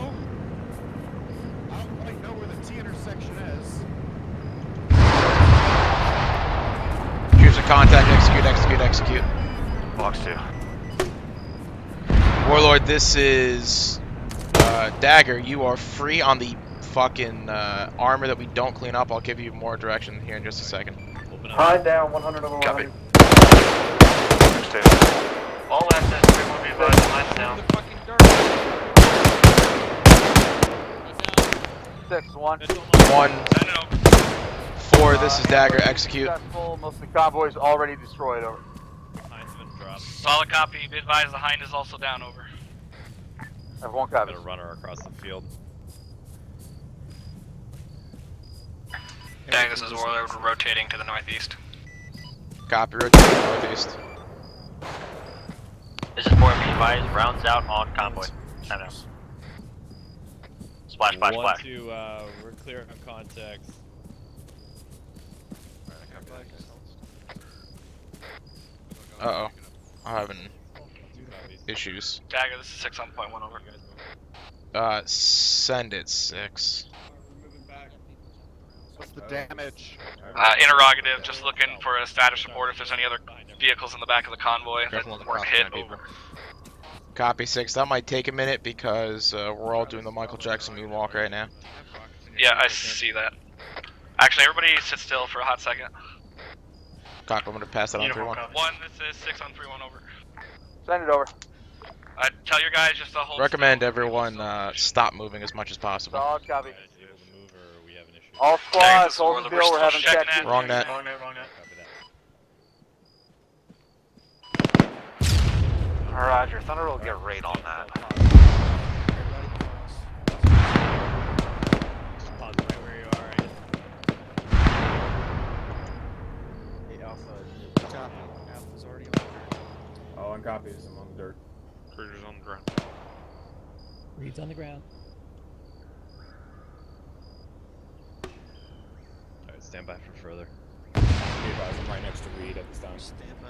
I don't quite know where the T intersection is. Here's a contact, execute. Box 2. Warlord, this is Dagger. You are free on the fucking armor that we don't clean up. I'll give you more direction here in just a second. Hide down, 100 over 100. All assets, everyone be advised, lines down. 6, 1. 4, this is Dagger, execute. Successful, most of the convoys already destroyed, over. Solid copy. Be advised the Hind is also down, over. Have 1 copy. Gonna run her across the field. Dang, this is Warlord. We're rotating to the northeast. Copy, rotate northeast. This is 4, be advised, rounds out on convoy. I know. Splash. 1-2, we're clear on contacts. Uh-oh. I'm having issues. Dagger, this is 6 on point 1, over. Send it, 6. What's the damage? Interrogative, just looking for a status report if there's any other vehicles in the back of the convoy that weren't hit, over. Copy, 6. That might take a minute because we're all doing the Michael Jackson moonwalk right now. Yeah, I see that. Actually, everybody sit still for a hot second. Copy, I'm gonna pass that on 3-1. One, this is 6 on 3-1 over. Send it over. Tell your guys just to hold Recommend everyone stop moving as much as possible. Solid copy. Able to move, or we have an issue? All squads, hold still, we're having check. Wrong net. Wrong net. Copy that. Roger, Thunder will get right on that. Just pause right where you are. Hey, Alpha. Alpha's already on dirt. Oh, on copies. I'm on dirt. Cruiser's on the ground. Reed's on the ground. Alright, stand by for further. Be advised, I'm right next to Reed at this time. Stand by.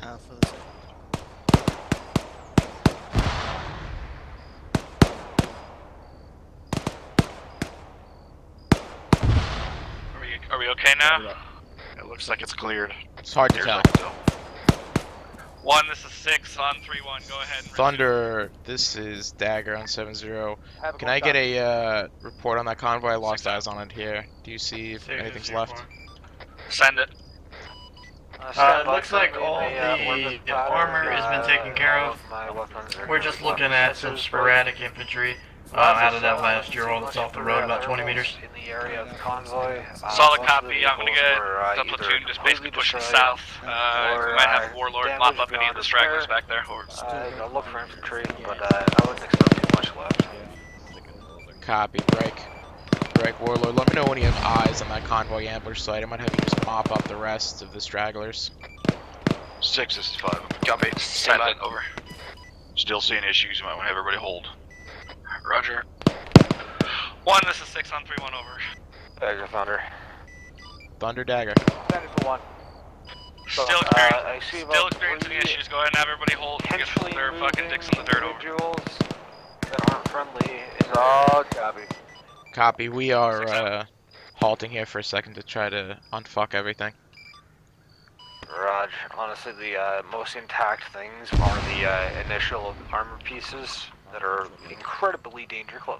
Alpha. Are we okay now? It looks like it's cleared. It's hard to tell. One, this is 6 on 3-1. Go ahead and Thunder, this is Dagger on 7-0. Can I get a report on that convoy? I lost eyes on it here. Do you see if anything's left? send it. It looks like all the armor has been taken care of. We're just looking at some sporadic infantry out of that last Ural that's off the road about 20 meters. In the area of the convoy. Solid copy. I'm gonna get the platoon just basically pushing south. We might have Warlord mop up any of the stragglers back there. I'll look for infantry, but I wouldn't expect too much left. Copy. Break, Warlord. Let me know when you have eyes on that convoy ambush site. I might have you just mop up the rest of the stragglers. 6, this is 5. Copy. Send it over. Still seeing issues. You might want to have everybody hold. Roger. 1, this is 6 on 3-1 over. Dagger, Thunder. Thunder, Dagger. Send it to 1. Still experiencing issues. Go ahead and have everybody hold and get their fucking dicks in the dirt over. Individuals that aren't friendly. Solid copy. Copy. We are halting here for a second to try to unfuck everything. Raj, honestly, the most intact things are the initial armor pieces that are incredibly danger close.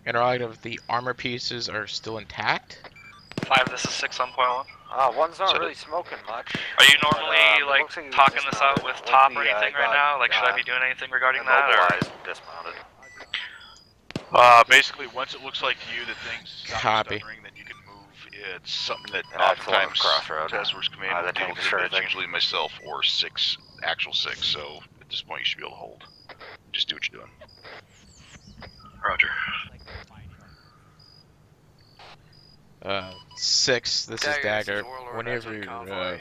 Interrogative, the armor pieces are still intact? 5, this is 6 on point 1. One's not really smoking much. Are you normally like talking this out with Top or anything right now? Like, should I be doing anything regarding that? Or? Dismounted. Basically, once it looks like to you that things stop stuttering, then you can move. It's something that oftentimes Task Force Command will deal with it. It's usually myself or 6, actual 6. So at this point, you should be able to hold. Just do what you're doing. Roger. 6, this is Dagger. Whenever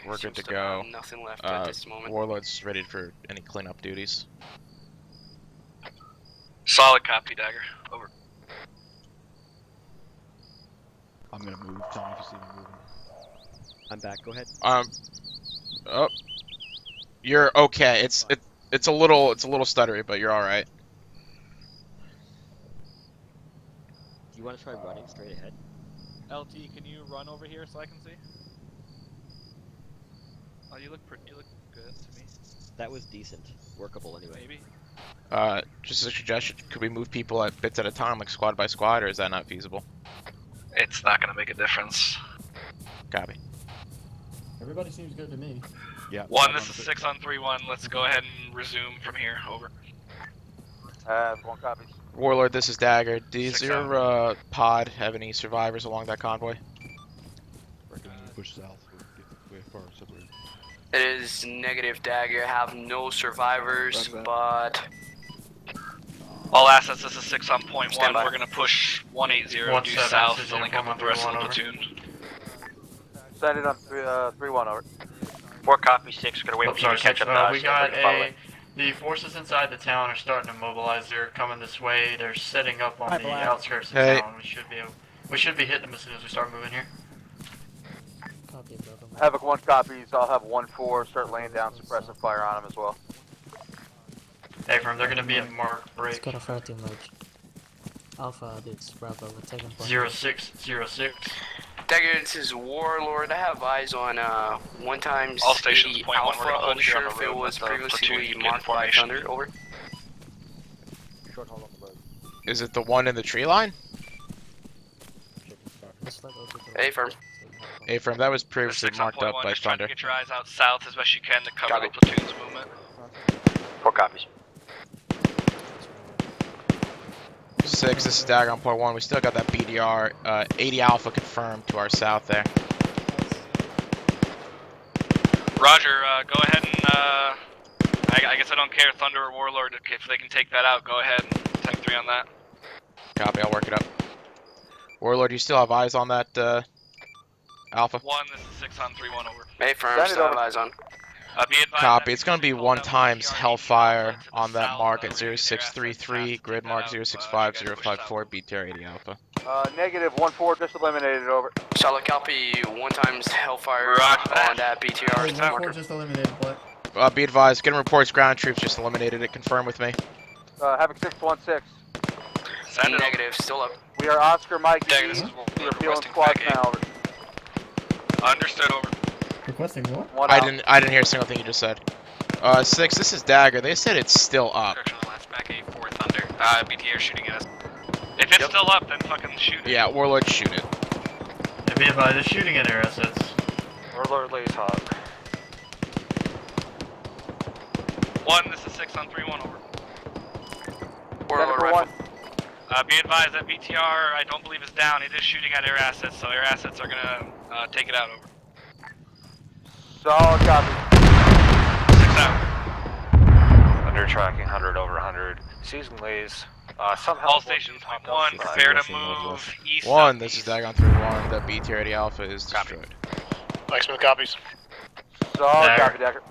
we're good to go, Nothing left at this moment. Warlord's ready for any cleanup duties. Solid copy, Dagger. Over. I'm gonna move. Tell me if you see me moving. I'm back. Go ahead. Oh, you're okay. It's a little stuttery, but you're all right. Do you want to try running straight ahead? LT, can you run over here so I can see? Oh, you look good to me. That was decent. Workable anyway. Maybe. Just a suggestion, could we move people at bits at a time, like squad by squad, or is that not feasible? It's not gonna make a difference. Copy. Everybody seems good to me. Yeah. 1, this is 6 on 3-1. Let's go ahead and resume from here. Over. 1 copy. Warlord, this is Dagger. Does your pod have any survivors along that convoy? Recommend you push south. We're far separated. It is negative, Dagger. Have no survivors, but... All assets, this is 6 on point 1. We're gonna push 180 due south to link up with the rest of the platoon. Send it on 3-1 over. 4 copy, 6. Gonna wait for you to catch up to us. We got the forces inside the town are starting to mobilize. They're coming this way. They're setting up on the outskirts of town. We should be hitting them as soon as we start moving here. Havoc 1 copies. I'll have 1-4 start laying down suppressive fire on them as well. Hey, firm, they're gonna be at Mark Break. It's got a 13 merge. Alpha, it's Bravo, we're taking point. 0606. Dagger, this is Warlord. I have eyes on 1 times All stations, 80 point 1, we're Alpha. gonna hold here on Unsure the if it road was with the previously platoon to marked by formation. Thunder. Over. Short hold on the road. Is it the one in the tree line? Affirm. Affirm, that was previously 6 marked on up point 1, by just trying to Thunder. get your eyes out south as best you can to cover Copy. the platoon's movement. 4 copies. 6, this is Dagger on point 1. We still got that BDR. 80 Alpha confirmed to our south there. Roger, go ahead and, I guess I don't care, Thunder or Warlord, if they can take that out, go ahead and 10-3 on that. Copy, I'll work it up. Warlord, you still have eyes on that, Alpha? 1, this is 6 on 3-1 over. Affirm, still have eyes on. Be advised Copy, it's going to be 1 times Hellfire on that mark at 0633, grid mark 065054, BTR 80 Alpha. Negative 1-4, just eliminated, over. Solid copy, 1 times Hellfire on that BTR. Hey, 1-4 just eliminated, what? Be advised, getting reports, ground troops just eliminated it. Confirm with me. Havoc 616. Send it. Negative, still up. We are Oscar Mike. Dagger, this is We are feeling squad now, over. Understood, over. Requesting what? I didn't hear a single thing you just said. 6, this is Dagger. They said it's still up. Back 8-4 Thunder. BTR shooting at us. If it's still up, then fucking shoot it. Yeah, Warlord, shoot it. Yeah, be advised, they're shooting at their assets. Warlord lays hot. 1, this is 6 on 3-1 over. Warlord Rifle. rifle. Be advised that BTR, I don't believe is down. It is shooting at air assets, so air assets are gonna take it out, over. Solid copy. 6 out. Under tracking 100 over 100. Season lays. Somehow. All stations, point 1, prepare to move east. 1, this is Dagger on 3-1. The BTR 80 Alpha is destroyed. Blacksmith copies. Solid copy, Dagger.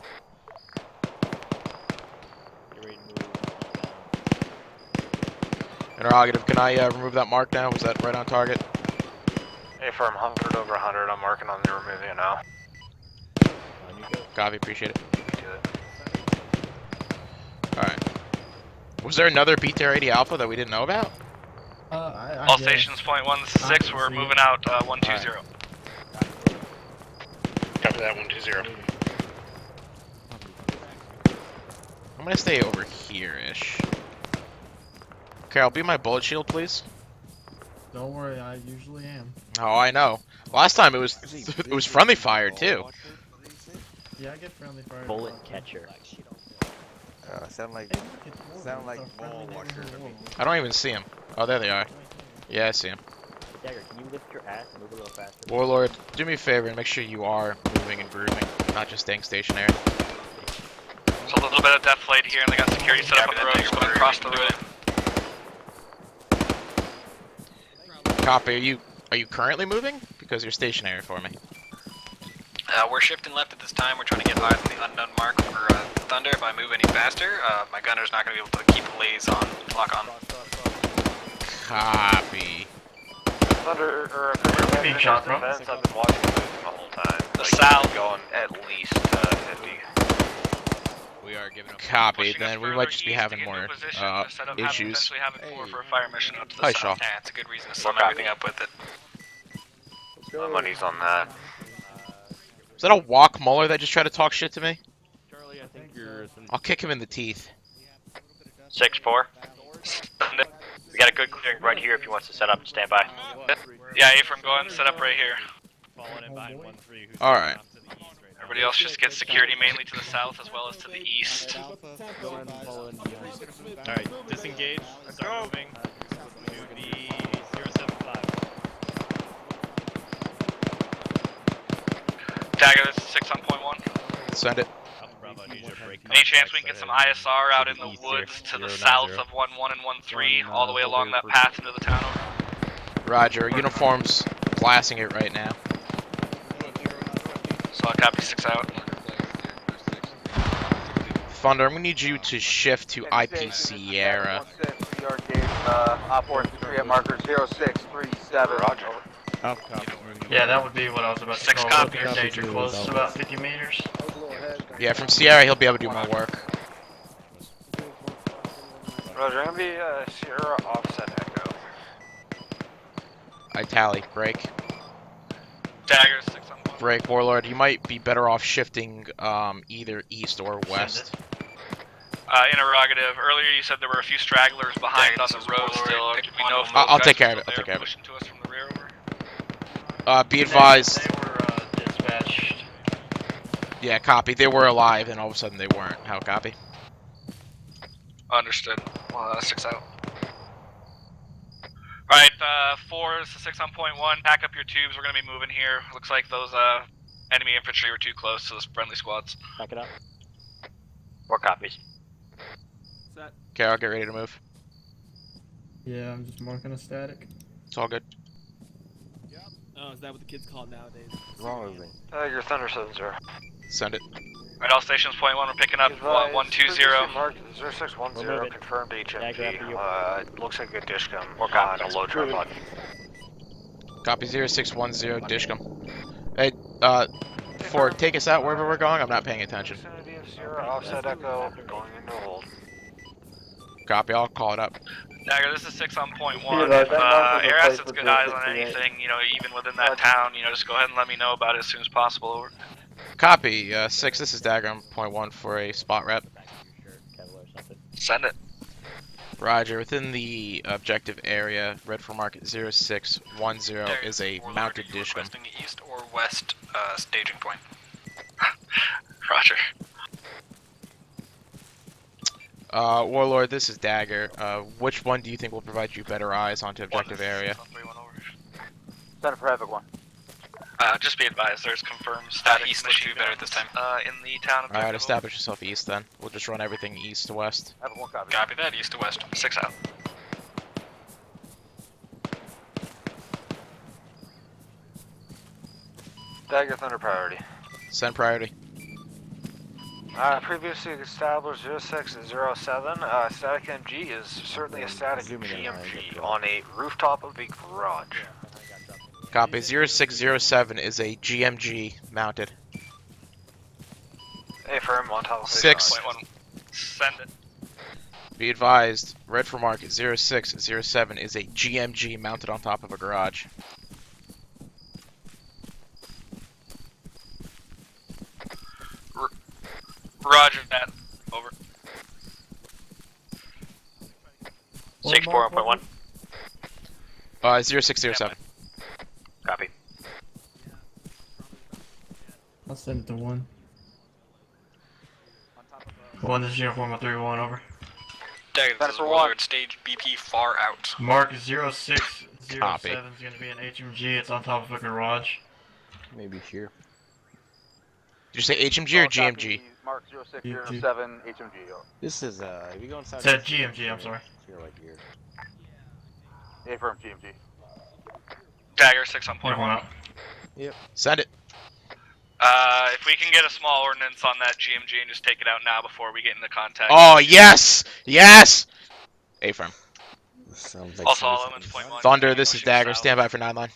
Interrogative, can I remove that mark now? Was that right on target? Affirm 100 over 100. I'm working on the removing it now. Copy, appreciate it. Alright. Was there another BTR 80 Alpha that we didn't know about? All stations, point 1, this is 6. We're moving out 120. Copy that, 120. I'm gonna stay over here-ish. Carol, be my bullet shield, please. Don't worry, I usually am. Oh, I know. Last time it was friendly fire too. Yeah, I get friendly fire. Bullet catcher. Sound like ball washer to me. I don't even see him. Oh, there they are. Yeah, I see him. Dagger, can you lift your ass and move a little faster? Warlord, do me a favor and make sure you are moving and grooving, not just staying stationary. So a little bit of deflate here, and they got security set up on the road, just going across the road. Copy. Are you currently moving? Because you're stationary for me. We're shifting left at this time. We're trying to get eyes on the unknown mark for Thunder. If I move any faster, my gunner's not going to be able to keep the lays on, lock on. Copy. Thunder, Being shot, bro. I've been watching it the whole time. The south. Going at least 50. We are giving Copy. Then we might just be having more issues. For a fire mission up to the Hi, south. Shaw. Yeah, it's a good reason to sum everything up with it. My money's on that. Is that a walk Muller that just tried to talk shit to me? Charlie, I think you're. I'll kick him in the teeth. 6-4. We got a good clearing right here if he wants to set up and stand by. Yeah, Affirm, go ahead and set up right here. Falling in behind 1-3. All right. Everybody else just gets security mainly to the south as well as to the east. Alright, disengage. Start moving to the 075. Dagger, this is 6 on point 1. Send it. Any chance we can get some ISR out in the woods to the south of 1-1 and 1-3, all the way along that path into the town? Roger. Uniforms glassing it right now. So I'll copy 6 out. Thunder, I'm gonna need you to shift to IP Sierra. We are engaged, operating 3 at marker 0637. Roger. Yeah, that would be what I was about to 6 call. copy. Danger close, about 50 meters. Yeah, from Sierra he'll be able to do more work. Roger, I'm gonna be Sierra offset echo. I tally. Break. Dagger 6 on point. Break, Warlord. You might be better off shifting either east or west. Interrogative. Earlier you said there were a few stragglers behind on the road still. Do we know if I'll those take guys care of are it. I'll still take care there of it. pushing to us from the rear over? Be advised. They were dispatched. Yeah, copy. They were alive, and all of a sudden they weren't. How copy? Understood. 6 out. Alright, 4 is the 6 on point 1. Pack up your tubes. We're going to be moving here. Looks like those enemy infantry were too close to the friendly squads. Back it up. 4 copies. Set. Okay, I'll get ready to move. Yeah, I'm just marking a static. It's all good. Oh, is that what the kids call it nowadays? Wrong with me. Your Thunder 7-0. Send it. Alright, all stations point 1, we're picking up 120. Mark 0610 confirmed HMP. Looks like a Dishcom on a low drop pod. Copy 0610 Dishcom. Hey, Ford, take us out wherever we're going. I'm not paying attention. Vicinity of Sierra, offset echo, going into hold. Copy, I'll call it up. Dagger, this is 6 on point 1. Yeah, If that mark was Air replaced Asset's with good eyes on 068. anything, even within that town, just go ahead and let me know about it as soon as possible. Over. Copy, 6, this is Dagger on point 1 for a spot rep. Send it. Roger, within the objective area, red for market 0610 is a mounted Dishcom. Requesting east or west staging point. Roger. Warlord, this is Dagger. Which one do you think will provide you better eyes onto objective area? Send a private one. Just be advised, there's confirmed static east looks to be better this time. In the town objective. Alright, establish yourself east then. We'll just run everything east to west. I have 1 copy. Copy that, east to west. 6 out. Dagger Thunder priority. Send priority. Previously established 0607. Static MG is certainly a static GMG on a rooftop of a garage. Copy, 0607 is a GMG mounted. Affirm on top of 6. Send it. Be advised, red for market 0607 is a GMG mounted on top of a garage. Roger that. Over. 6-4 on point 1. 0607. Copy. I'll send it to 1. 1 is uniform 3-1, over. Dagger, this is Warlord, stage BP far out. Mark 0607 Copy. is going to be an HMG. It's on top of a garage. Maybe here. Did you say HMG or GMG? Mark 0607 HMG. This is if you go inside. Said GMG, I'm sorry. Here, like here. Affirm GMG. Dagger 6 on point 1. Out. Yep. Send it. If we can get a small ordnance on that GMG and just take it out now before we get into contact. Oh, yes! Yes! A-firm. Like also, all elements point 1. Thunder, this is Dagger. Stand by for 9-line.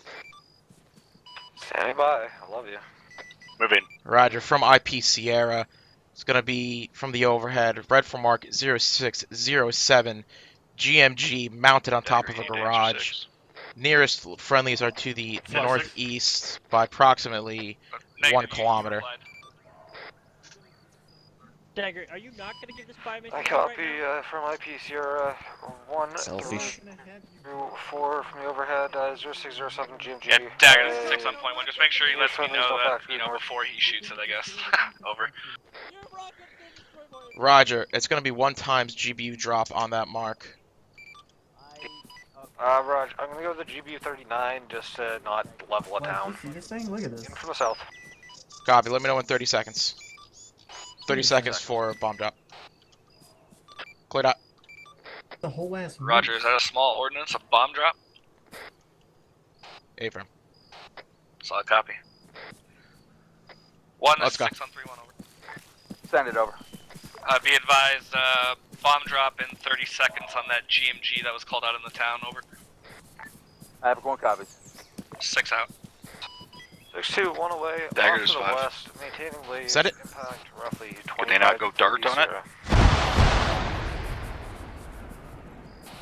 Standing by. I love you. Move in. Roger, from IP Sierra. It's going to be from the overhead. Red for market 0607. GMG mounted on top of a garage. Nearest friendlies are to the northeast by approximately 1 kilometer. Dagger, are you not going to give this by me? I copy from IP Sierra 1 Selfish. through 4 from the overhead 0607 GMG. Yeah, Dagger, this is 6 on point 1. Just make sure he lets me know that, before he shoots it, I guess. Over. Roger, it's going to be 1 times GBU drop on that mark. Roger, I'm going to go with the GBU 39 just to not level it down. This thing? Look at this. In from the south. Copy, let me know in 30 seconds. 30 seconds for bomb drop. Cleared out. The whole ass. Roger, is that a small ordnance, a bomb drop? A-firm. Solid copy. 1 Let's is go. 6 on 3-1 over. Send it over. Be advised, bomb drop in 30 seconds on that GMG that was called out in the town, over. I have 1 copy. 6 out. 6-2, 1 away. Dagger off is to the 5. west, maintaining lead. Set it. Impact roughly 25. Could they not go dart on it?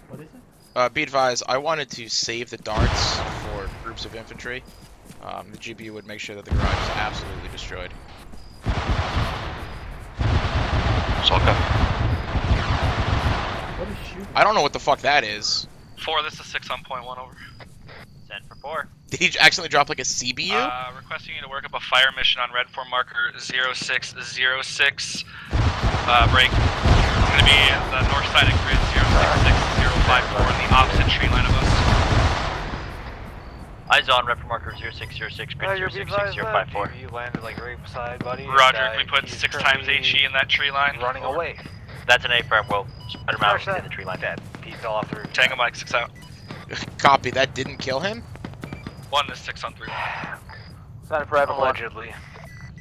What is it? Be advised, I wanted to save the darts for groups of infantry. The GPU would make sure that the garage is absolutely destroyed. What is shooting? I don't know what the fuck that is. 4, this is 6 on point 1 over. Send for 4. Did he accidentally drop like a CBU? Requesting you to work up a fire mission on red form marker 0606. Break. It's going to be the north side of grid 066054 in the opposite tree line of us. Eyes on red form marker 0606, grid 066054. You landed like right beside, buddy. Roger, can we put 6 times HE in that tree line? Running away. That's an A-firm, we'll spread him out in the tree line. Dead. He fell off the roof. Tango Mike, 6 out. Copy, that didn't kill him? 1 is 6 on 3. Sign for Havoc. Allegedly.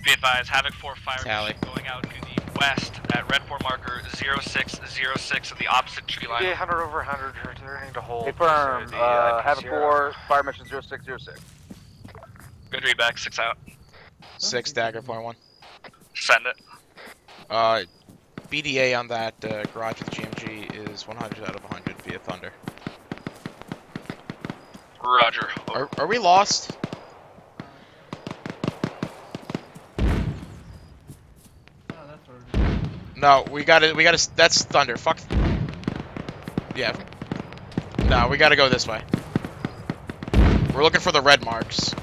Be advised, Havoc 4 fire Tally. mission going out to the west at red form marker 0606 in the opposite tree line. 100 over 100, returning to hold. Confirm. Havoc 4, fire mission 0606. Good read back, 6 out. 6 dagger, point 1. Send it. BDA on that garage with GMG is 100 out of 100 via Thunder. Roger. Are we lost? No, we gotta, that's Thunder, fuck. Yeah. No, we gotta go this way. We're looking for the red marks.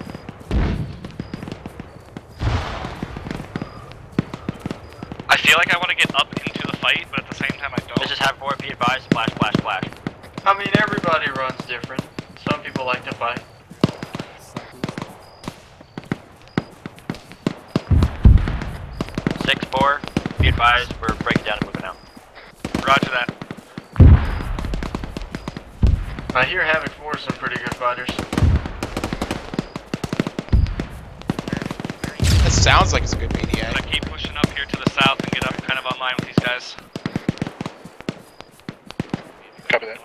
I feel like I want to get up into the fight, but at the same time I don't. This is Havoc 4, be advised, flash, flash, flash. I mean, everybody runs different. Some people like to fight. Six, 4, be advised, we're breaking down and moving out. Roger that. I hear Havoc 4 is some pretty good fighters. That sounds like it's a good BDA. I'm gonna keep pushing up here to the south and get up kind of online with these guys. Copy that.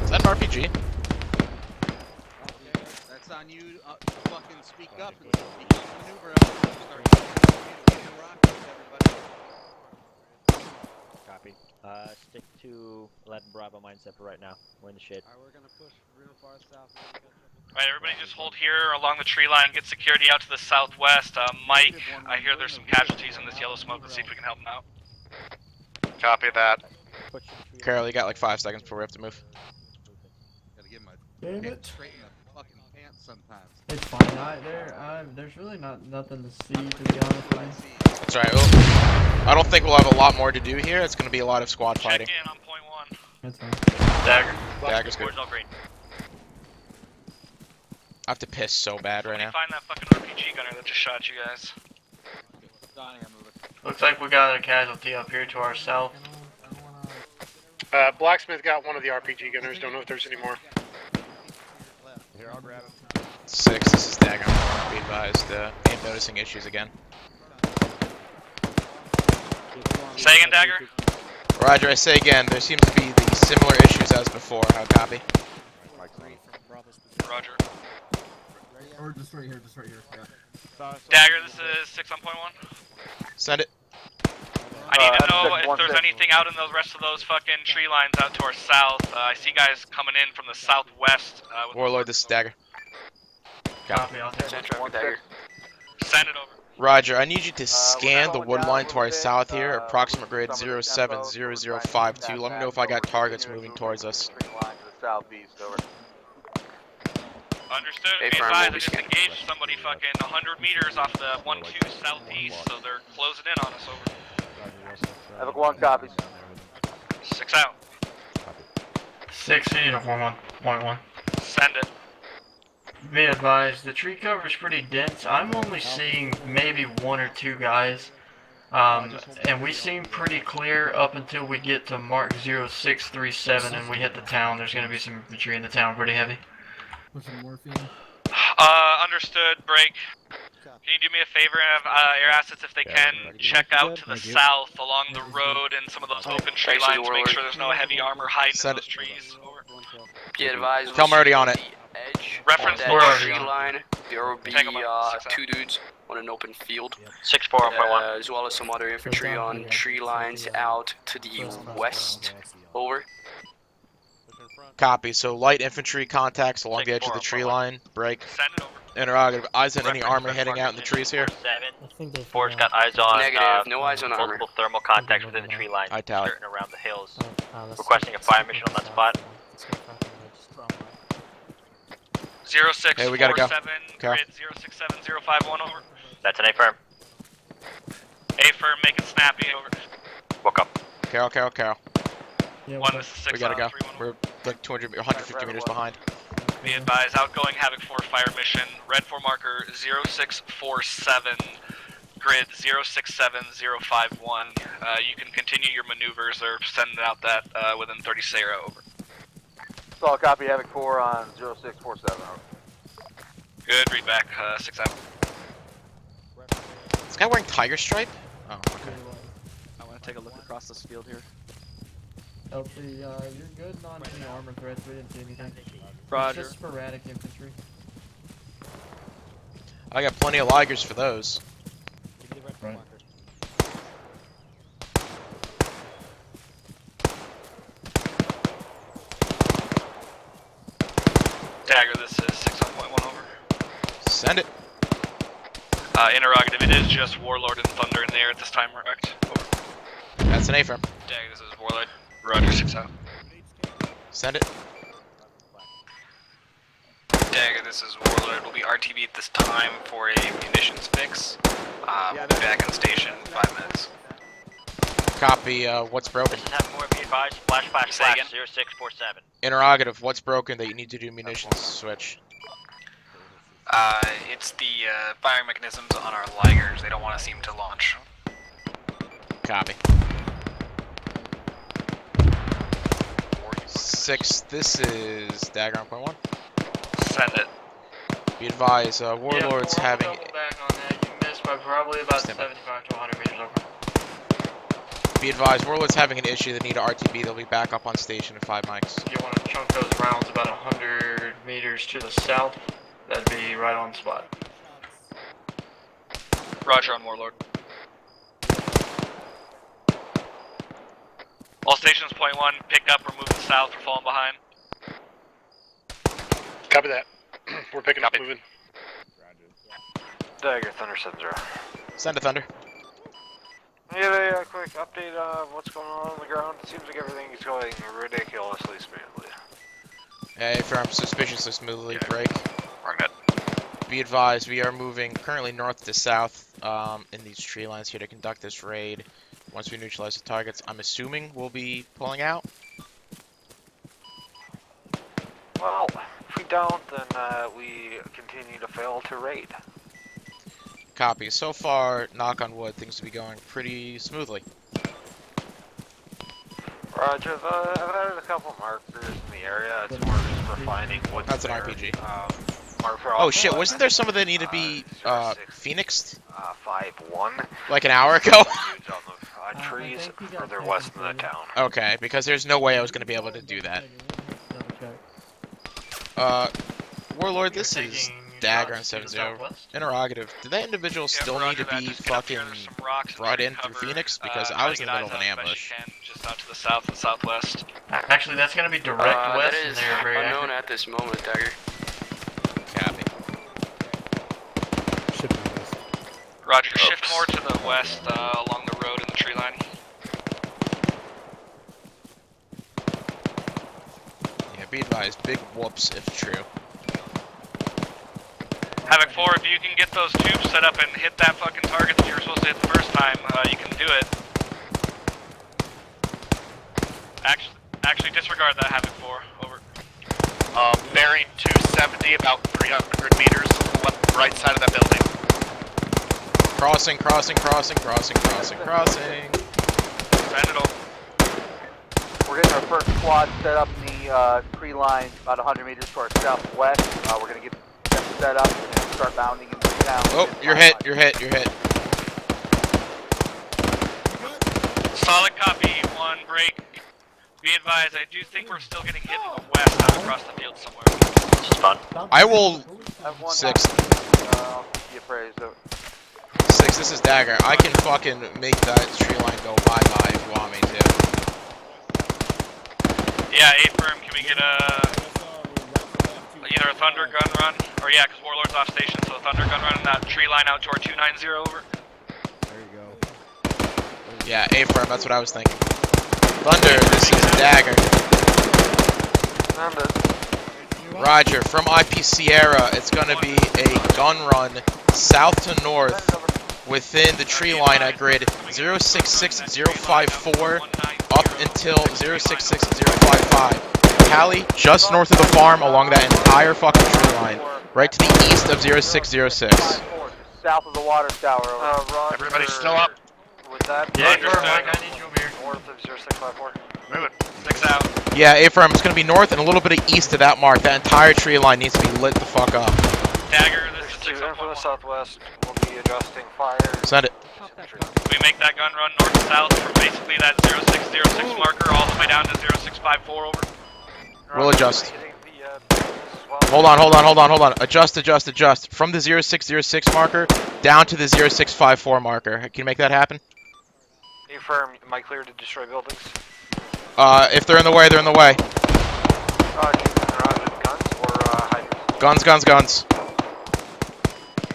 Is that an RPG? That's on you to fucking speak up and maneuver out and start getting rockets, everybody. Copy. Stick to 11 Bravo mindset for right now. We're in the shade. Alright, we're gonna push real far south. Alright, everybody just hold here along the tree line, get security out to the southwest. Mike, I hear there's some casualties in this yellow smoke. Let's see if we can help them out. Copy that. Carol, you got like 5 seconds before we have to move. Gotta get my Damn pants it. straight in the fucking pants sometimes. It's fine. There's really nothing to see, to be honest with you. That's alright. Well, I don't think we'll have a lot more to do here. It's going to be a lot of squad fighting. Check in on point 1. That's fine. Dagger. Dagger's good. Board's all green. I have to piss so bad right now. Find that fucking RPG gunner that just shot you guys. Looks like we got a casualty up here to our south. Blacksmith got one of the RPG gunners. Don't know if there's any more. Here, I'll grab him. 6, this is Dagger. Be advised, ain't noticing issues again. Say again, Dagger. Roger, I say again, there seems to be the similar issues as before. How copy? Roger. Or just right here, yeah. Dagger, this is 6 on point 1. Send it. I need to know if there's anything out in the rest of those fucking tree lines out to our south. I see guys coming in from the southwest. Warlord, this is Dagger. Copy. I'll take One Dagger. Send it over. Roger, I need you to scan the wood line to our south here, approximate grid 070052. Let me know if I got targets moving towards us. Southeast, over. Understood. Be advised, I just engaged somebody fucking 100 meters off the 1-2 southeast, so they're closing in on us, over. Havoc 1 copies. 6 out. 6 uniform 1.1. Send it. Be advised, the tree cover is pretty dense. I'm only seeing maybe 1 or 2 guys. And we seem pretty clear up until we get to mark 0637 and we hit the town. There's going to be some infantry in the town pretty heavy. With some morphine. Understood. Break. Can you do me a favor and have air assets, if they can, check out to the south along the road and some of those open tree lines, make sure there's no heavy armor hiding in those trees. Over. Be advised. Tell 'em already on it. Edge. Reference that where tree line. There will be 2 dudes on an open field. 6-4-1.1. As well as some other infantry on tree lines out to the west. Over. Copy. So light infantry contacts along the edge of the tree line. Break. Send it over. Interrogative. Eyes on any armor heading out in the trees here? 7. Ford's got eyes on Negative. No eyes on armor. multiple thermal contacts within the tree line, Italic. certain around the hills. Requesting a fire mission on that spot. 0647, Hey, we gotta go. grid 067051, over. That's an A-firm. A-firm, make it snappy, over. Woke up. Carol. Yeah, 1, this is 6 We gotta go. 3-1. We're like 200, 150 meters behind. Be advised, outgoing Havoc 4 fire mission, red 4 marker 0647, grid 067051. You can continue your maneuvers or send out that within 30 Sarah, over. Solid copy, Havoc 4 on 0647, over. Good, read back, 6 out. This guy wearing tiger stripe? Oh, okay. I want to take a look across this field here. LC, you're good on any armor threats. We didn't see anything. Roger. Just sporadic infantry. I got plenty of Ligers for those. Right. Dagger, this is 6.1, over. Send it. Interrogative, it is just Warlord and Thunder in the air at this time, correct? Over. That's an A-firm. Dagger, this is Warlord. Roger, 6 out. Send it. Dagger, this is Warlord. We'll be RTB at this time for a munitions fix. We'll be back in the station in 5 minutes. Copy. What's broken? Have more, be advised. Flash, flash, Say flash. again? 0647. Interrogative. What's broken that you need to do munitions switch? It's the firing mechanisms on our Ligers. They don't want to seem to launch. Copy. 6. This is Dagger on point 1. Send it. Be advised. Warlord's having. Double back on that. You missed by probably about 75 to 100 meters over. Be advised. Warlord's having an issue. They need a RTB. They'll be back up on station in 5 mics. You want to chunk those rounds about 100 meters to the south. That'd be right on spot. Roger on Warlord. All stations, point 1, pick up or move to the south. We're falling behind. Copy that. We're picking up, moving. Dagger, Thunder 70. Send it, Thunder. Yeah, quick update of what's going on the ground. It seems like everything is going ridiculously smoothly. A firm suspiciously smoothly. Break. Rocket. Be advised, we are moving currently north to south in these tree lines here to conduct this raid. Once we neutralize the targets, I'm assuming we'll be pulling out. Well, if we don't, then we continue to fail to raid. Copy. So far, knock on wood, things will be going pretty smoothly. Roger, I've added a couple markers in the area. It's more just refining what's That's an there. RPG. Marker Oh shit, wasn't there some of that need to be phoenixed? 5-1. Like an hour ago? On trees further west in the town. Okay, because there's no way I was going to be able to do that. Warlord, this is Dagger on 70. Interrogative. Did that individual still need to be fucking brought in through Phoenix? Because I was in the middle of an ambush. Just out to the south and southwest. Actually, that's going to be direct west, That and is they're very unknown active. at this moment, Dagger. Copy. Roger, shift more to the west along the road in the tree line. Yeah, be advised, big whoops if true. Havoc 4, if you can get those tubes set up and hit that fucking target that you were supposed to hit the first time, you can do it. Actually disregard that, Havoc 4, over. Bearing 270, about 300 meters left, right side of that building. Crossing. Send it over. We're getting our first squad set up in the tree line about 100 meters to our southwest. We're going to get them set up and start bounding into town. Oh, you're hit, you're hit, you're hit. Solid copy, 1 break. Be advised, I do think we're still getting hit in the west out across the field somewhere. This is fun. I will... 6. Be appraised of 6, this is Dagger. I can fucking make that tree line go bye-bye if you want me to. Yeah, 8 firm, can we get either a thunder gun run, or yeah, because Warlord's off station, so a thunder gun run and that tree line out toward 290 over. There you go. Yeah, A-firm, that's what I was thinking. Thunder, this is Dagger. Roger, from IP Sierra, it's gonna be a gun run south to north within the tree line at grid 066054 up until 066055. Cali, just north of the farm along that entire fucking tree line, right to the east of 0606. south of the water tower. Roger. Everybody still up? Was that? Yeah, Mike, I need you over here. North of 0654. Move it. 6 out. Yeah, A-firm, it's gonna be north and a little bit of east of that mark. That entire tree line needs to be lit the fuck up. Dagger, this is 6 in from the southwest. We'll be adjusting fire. Send it. We make that gun run north to south from basically that 0606 marker all the way down to 0654 over. We'll adjust. Hold on. Adjust. From the 0606 marker down to the 0654 marker. Can you make that happen? Affirm, am I clear to destroy buildings? If they're in the way, they're in the way. Guns or hydrants? Guns.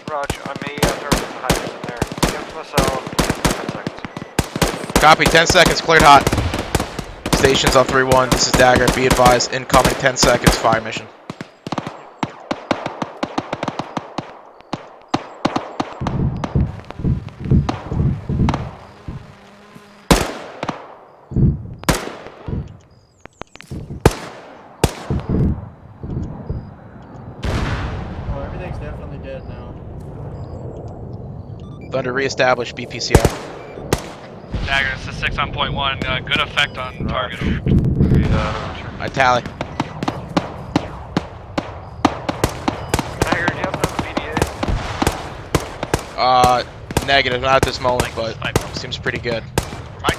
Roger, I may throw some hydrants in there. Give myself 10 seconds. Copy, 10 seconds, cleared hot. Stations on 3-1, this is Dagger, be advised, incoming 10 seconds, fire mission. Oh, everything's definitely dead now. Thunder, reestablish BPCR. Dagger, this is 6 on point 1. Good effect on target. I tally. Dagger, do you have another BDA? Negative, not at this moment, but seems pretty good. Mike?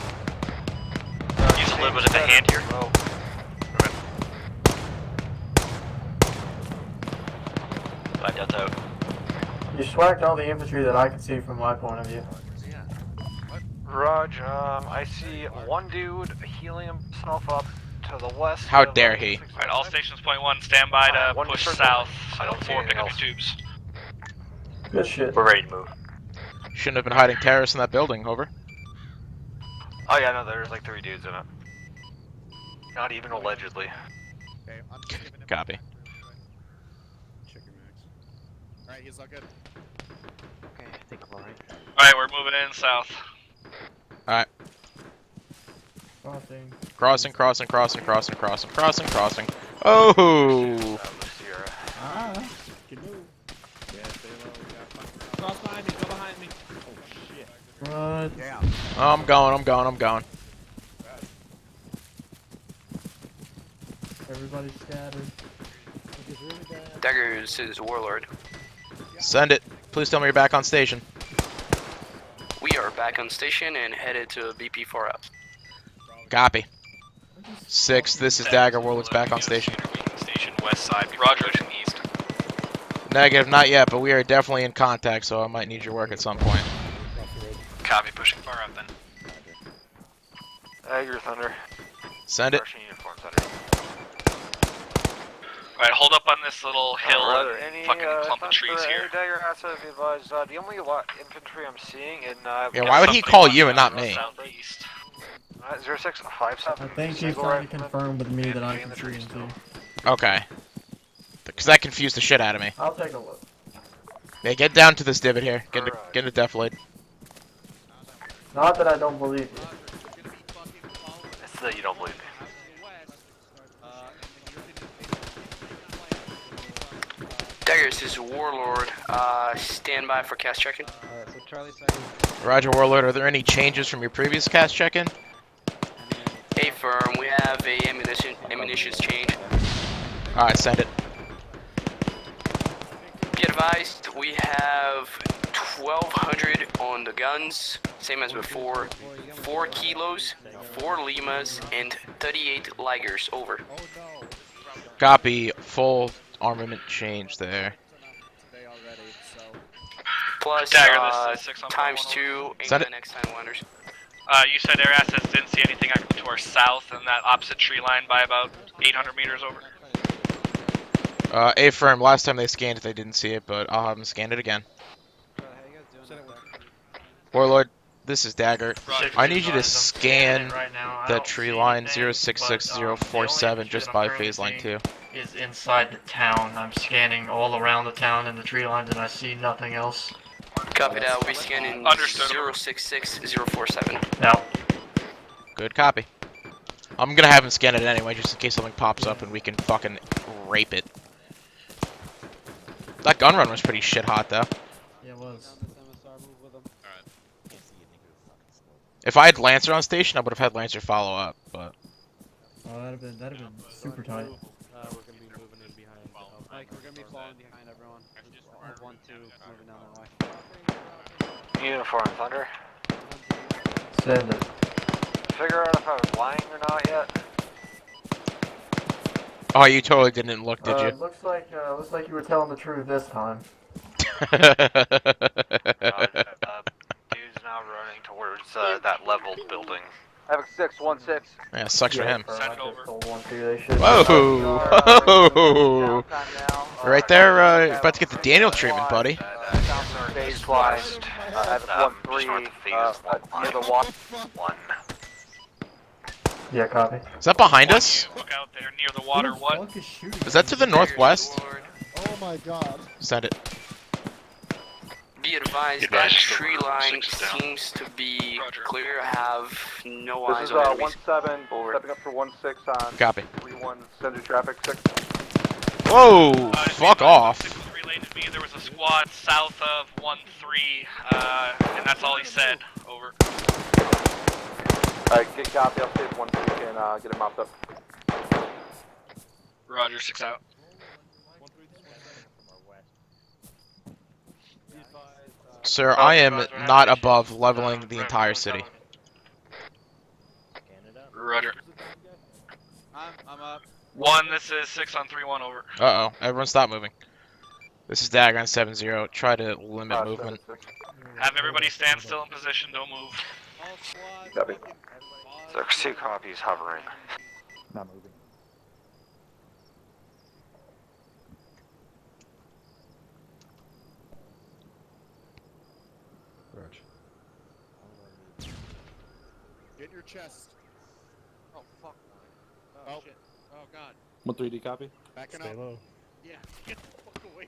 Use a little bit of the hand here. Five deaths out. You swacked all the infantry that I could see from my point of view. Raj, I see one dude healing himself up to the west. How dare he? Alright, all stations point 1, stand by to One push person. south. I don't see 4 anything pick up else. your tubes. Good shit. We're ready to move. Shouldn't have been hiding terrorists in that building, over. Oh yeah, no, there's like 3 dudes in it. Not even allegedly. Okay, I'm giving him Copy. Check your max. Alright, he's all good. Okay, I think I'm alright. Alright, we're moving in south. Alright. Crossing. Crossing. Oh! Ah. Good move. Yeah, stay low. We got cross behind me. Go behind me. Oh shit. Right. Yeah. I'm going. Everybody scattered. Daggers is Warlord. Send it. Please tell me you're back on station. We are back on station and headed to BP4 up. Copy. 6, this is Dagger, Warlord's back on station. Station west side. Roger, east. Negative, not yet, but we are definitely in contact, so I might need your work at some point. Copy, pushing far up then. Dagger, Thunder. Send it. Russian uniform, Thunder. Alright, hold up on this little hill Roger, and any, fucking clump of trees Thunder, here. Dagger, outside be advised, the only infantry I'm seeing in, Yeah, why would he call you and not me? Southeast. 0657. I think he's trying to confirm with me that I can see him too. Okay. Because that confused the shit out of me. I'll take a look. Yeah, get down to this divot here. Get into deflate. Not that I don't believe you. It's that you don't believe me. Daggers is Warlord. Stand by for cast check-in. Alright, so Charlie Roger, Warlord, are there any changes from your previous cast check-in? A firm, we have a ammunitions change. Alright, send it. Be advised, we have 1,200 on the guns, same as before. 4 kilos, 4 limas, and 38 ligers. Over. Copy. Full armament change there. Plus, Dagger, this is 6 on times 1 2 Is that in it? the next time wonders. You said air assets didn't see anything to our south and that opposite tree line by about 800 meters over. A-firm, last time they scanned it, they didn't see it, but I'll have them scan it again. Warlord, this is Dagger. I need you to scan that tree line 066047 just by phase line 2. Is inside the town. I'm scanning all around the town and the tree lines, and I see nothing else. Copy that. We'll be scanning 066047. Now. Good copy. I'm gonna have him scan it anyway, just in case something pops up and we can fucking rape it. That gun run was pretty shit hot, though. Yeah, it was. If I had Lancer on station, I would have had Lancer follow up, but... Oh, that'd have been super tight. We're gonna be moving in behind. Like, we're gonna be falling behind everyone. There's 1, 2 moving down that way. Uniform Thunder. Send it. Figure out if I was lying or not yet. Oh, you totally didn't look, did you? Looks like you were telling the truth this time. Dude's now running towards that leveled building. Havoc 616. Yeah, sucks for him. Send it over. Whoa! Whoa! Right there, about to get the Daniel treatment, buddy. Phase flies. Havoc 13, near the walk. 1. Yeah, copy. Is that behind us? Look out there near the water. What? Is that to the northwest? Oh my god. Send it. Be advised, that tree line seems to be clear. Have no eyes This is on enemies. 17, stepping up for 16 on Copy. 31, send to traffic 6. Whoa! Fuck off. Relayed to me there was a squad south of 1-3, and that's all he said. Over. Alright, get copy, I'll save 1 so we can get him mopped up. Roger, 6 out. Sir, I am not above leveling the entire city. Roger. I'm up. 1, this is 6 on 3-1, over. Uh-oh, everyone stop moving. This is Dagger on 7-0. Try to limit movement. Have everybody stand still in position, don't move. Copy. There's 2 copies hovering. Not moving. Get your chest. Oh, fuck. Oh, shit. Oh, God. 1-3D copy. Backing Stay up. low. Yeah, get the fuck away.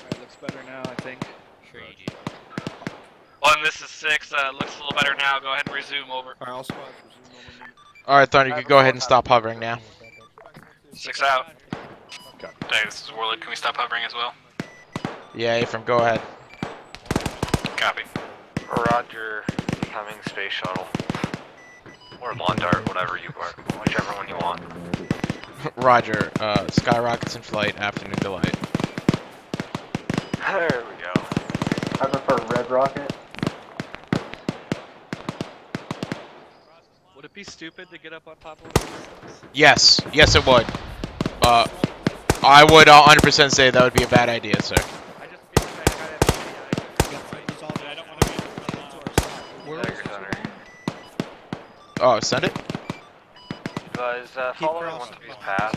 Alright, looks better now, I think. Sure you do. 1, this is 6, looks a little better now. Go ahead and resume, over. Alright, all squads resume over. Alright, Thunder, you can go ahead and stop hovering now. 6 out. Hey, this is Warlord. Can we stop hovering as well? Yeah, Ephraim, go ahead. Copy. Roger, incoming space shuttle. Or lawn dart, whatever you want, whichever one you want. Roger, skyrockets in flight, afternoon delight. There we go. I prefer red rocket. Would it be stupid to get up on top of this? Yes, yes it would. I would 100% say that would be a bad idea, sir. Oh, send it? Guys, following 1-3's path,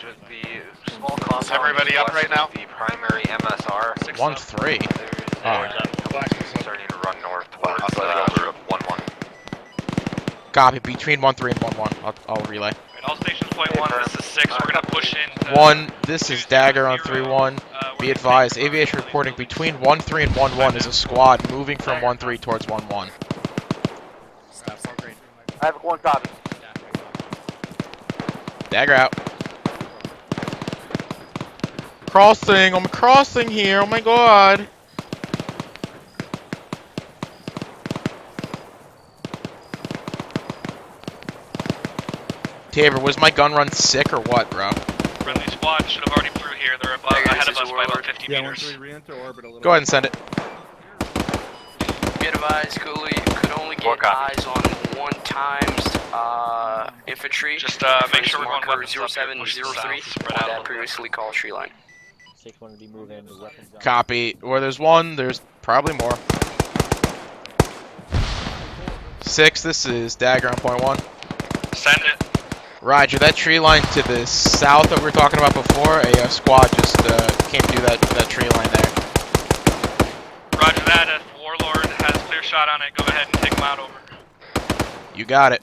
just the small compound. Is everybody up right now? The primary MSR. 1-3. Starting to run north towards 1-1. Copy, between 1-3 and 1-1. I'll relay. All stations point 1, this is 6, we're gonna push in. 1, this is Dagger on 3-1. Be advised, aviation reporting between 1-3 and 1-1 is a squad moving from 1-3 towards 1-1. I have 1 copy. Dagger out. Crossing, I'm crossing here, oh my god. Tabor, was my gun run sick or what, bro? Friendly squad should have already through here. They're above, ahead of us by about 50 meters. Go ahead and send it. Be advised, could only get eyes on 1 times infantry. Just make sure we're going weapons up here, push to the south, 0703 spread on out a that little bit. previously called tree line. 6 wanted to be moving the weapons up. Copy. Where there's 1, there's probably more. 6, this is Dagger on point 1. Send it. Roger, that tree line to the south that we were talking about before, a squad just came through that tree line there. Roger that. If Warlord has clear shot on it, go ahead and take him out over. You got it.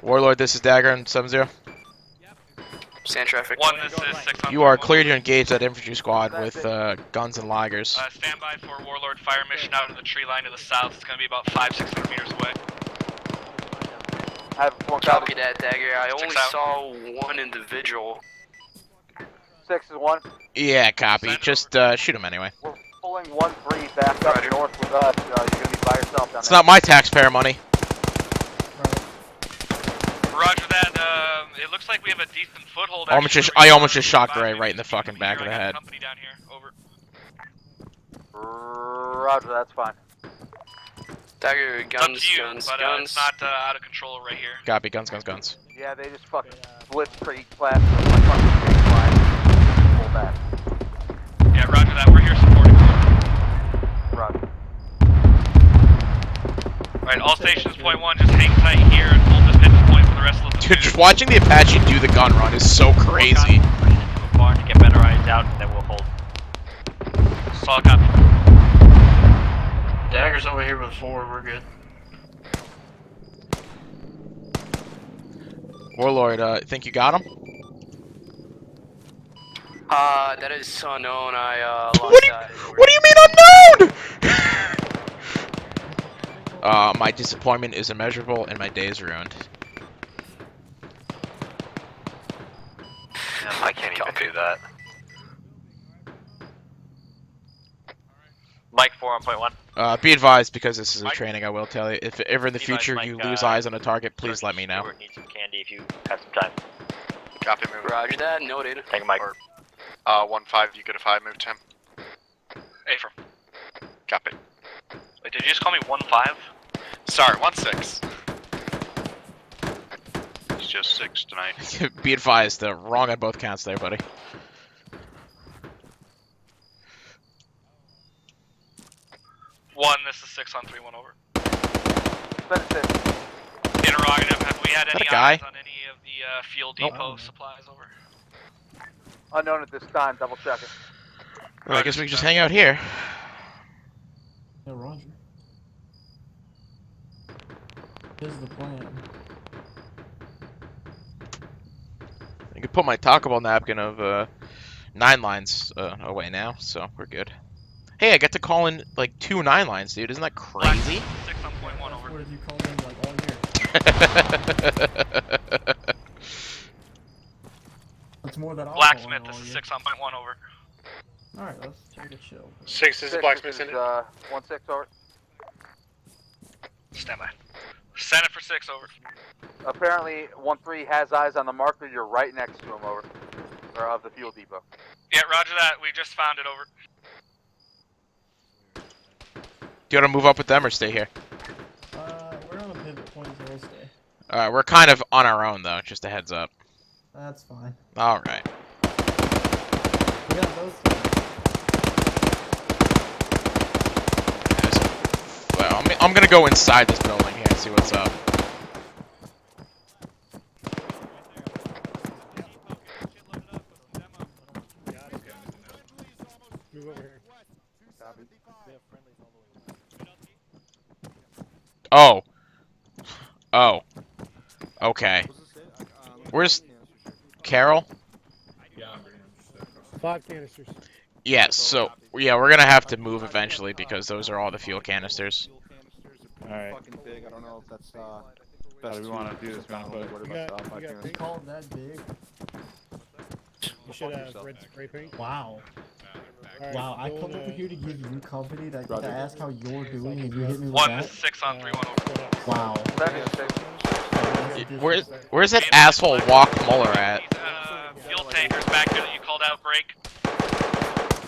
Warlord, this is Dagger on 7-0. Sand traffic. 1, this is 6 on You are clear to engage that infantry squad with guns and Ligers. Stand by for Warlord fire mission out of the tree line to the south. It's going to be about 500-600 meters away. I have one Copy that, Dagger. I only saw 1 individual. 6 is 1. Yeah, copy. Just shoot him anyway. We're pulling 1-3 back up north with us. You're going to be by yourself down It's there. not my taxpayer money. Roger that. It looks like we have a decent foothold. I almost just shot Gray right in the fucking back of the head. Company down here. Over. Roger, that's fine. Dagger, guns, it's up to you, guns, but, guns. it's not out of control right here. Copy, guns, guns, guns. Yeah, they just fucking blitzkrieg class with my fucking big line. Pull back. Yeah, roger that. We're here supporting. Roger. Alright, all stations, point 1, just hang tight here and hold this pinch point for the rest of the Dude, just watching the Apache do the gun run is so crazy. Bar to get better eyes out, and then we'll hold. Solid copy. Dagger's over here with 4, we're good. Warlord, think you got him? That is unknown. I lost What do you mean unknown? My disappointment is immeasurable and my day is ruined. I can't even do that. Mike 4 on point 1. Be advised, because this is a training, I will tell you, if ever in the future you lose eyes on a target, please let me know. Need some candy if you have some time. Copy, move. Roger that, noted. Thank you, Mike. 1-5, you get a 5 move, Tim. Affirm. Copy. Wait, did you just call me 1-5? Sorry, 1-6. It's just 6 tonight. Be advised, wrong on both counts there, buddy. This is 6 on 3-1 over. Benefit. Interrogative, have we had any guy? eyes on any of the fuel depot supplies over? Unknown at this time, double check it. Well, I guess we can just hang out here. Yeah, Roger. Here's the plan. I could put my Taco Bell napkin of 9 lines away now, so we're good. Hey, I get to call in like 2 9 lines, dude. Isn't that crazy? 6 on point 1 over. What did you call in like all year? That's more than I'll Blacksmith, call in this all is year. 6 on point 1 over. Alright, let's take a chill. 6, this is Blacksmith in it. 1-6 over. Stand by. Send it for 6 over. Apparently, 1-3 has eyes on the marker. You're right next to him, over. Or of the fuel depot. Yeah, roger that. We just found it over. Do you want to move up with them or stay here? We're on a pivot point, so we'll stay. We're kind of on our own, though, just a heads up. That's fine. Alright. We got those two. Well, I'm gonna go inside this building here and see what's up. Move over here. Oh. Oh. Okay. Where's Carol? 5 canisters. Yes, so, yeah, we're gonna have to move eventually because those are all the fuel canisters. Alright. Fucking big. I don't know if that's How best do we want to do this, man? You called that big? You should have red spray paint. Wow. Alright, Wow, I going, come over here to give you company to ask how you're doing and you hit me with 1 that? 6 on 3 1 over. Wow. Where's that asshole Walk Muller at? Fuel tankers back here that you called out, break.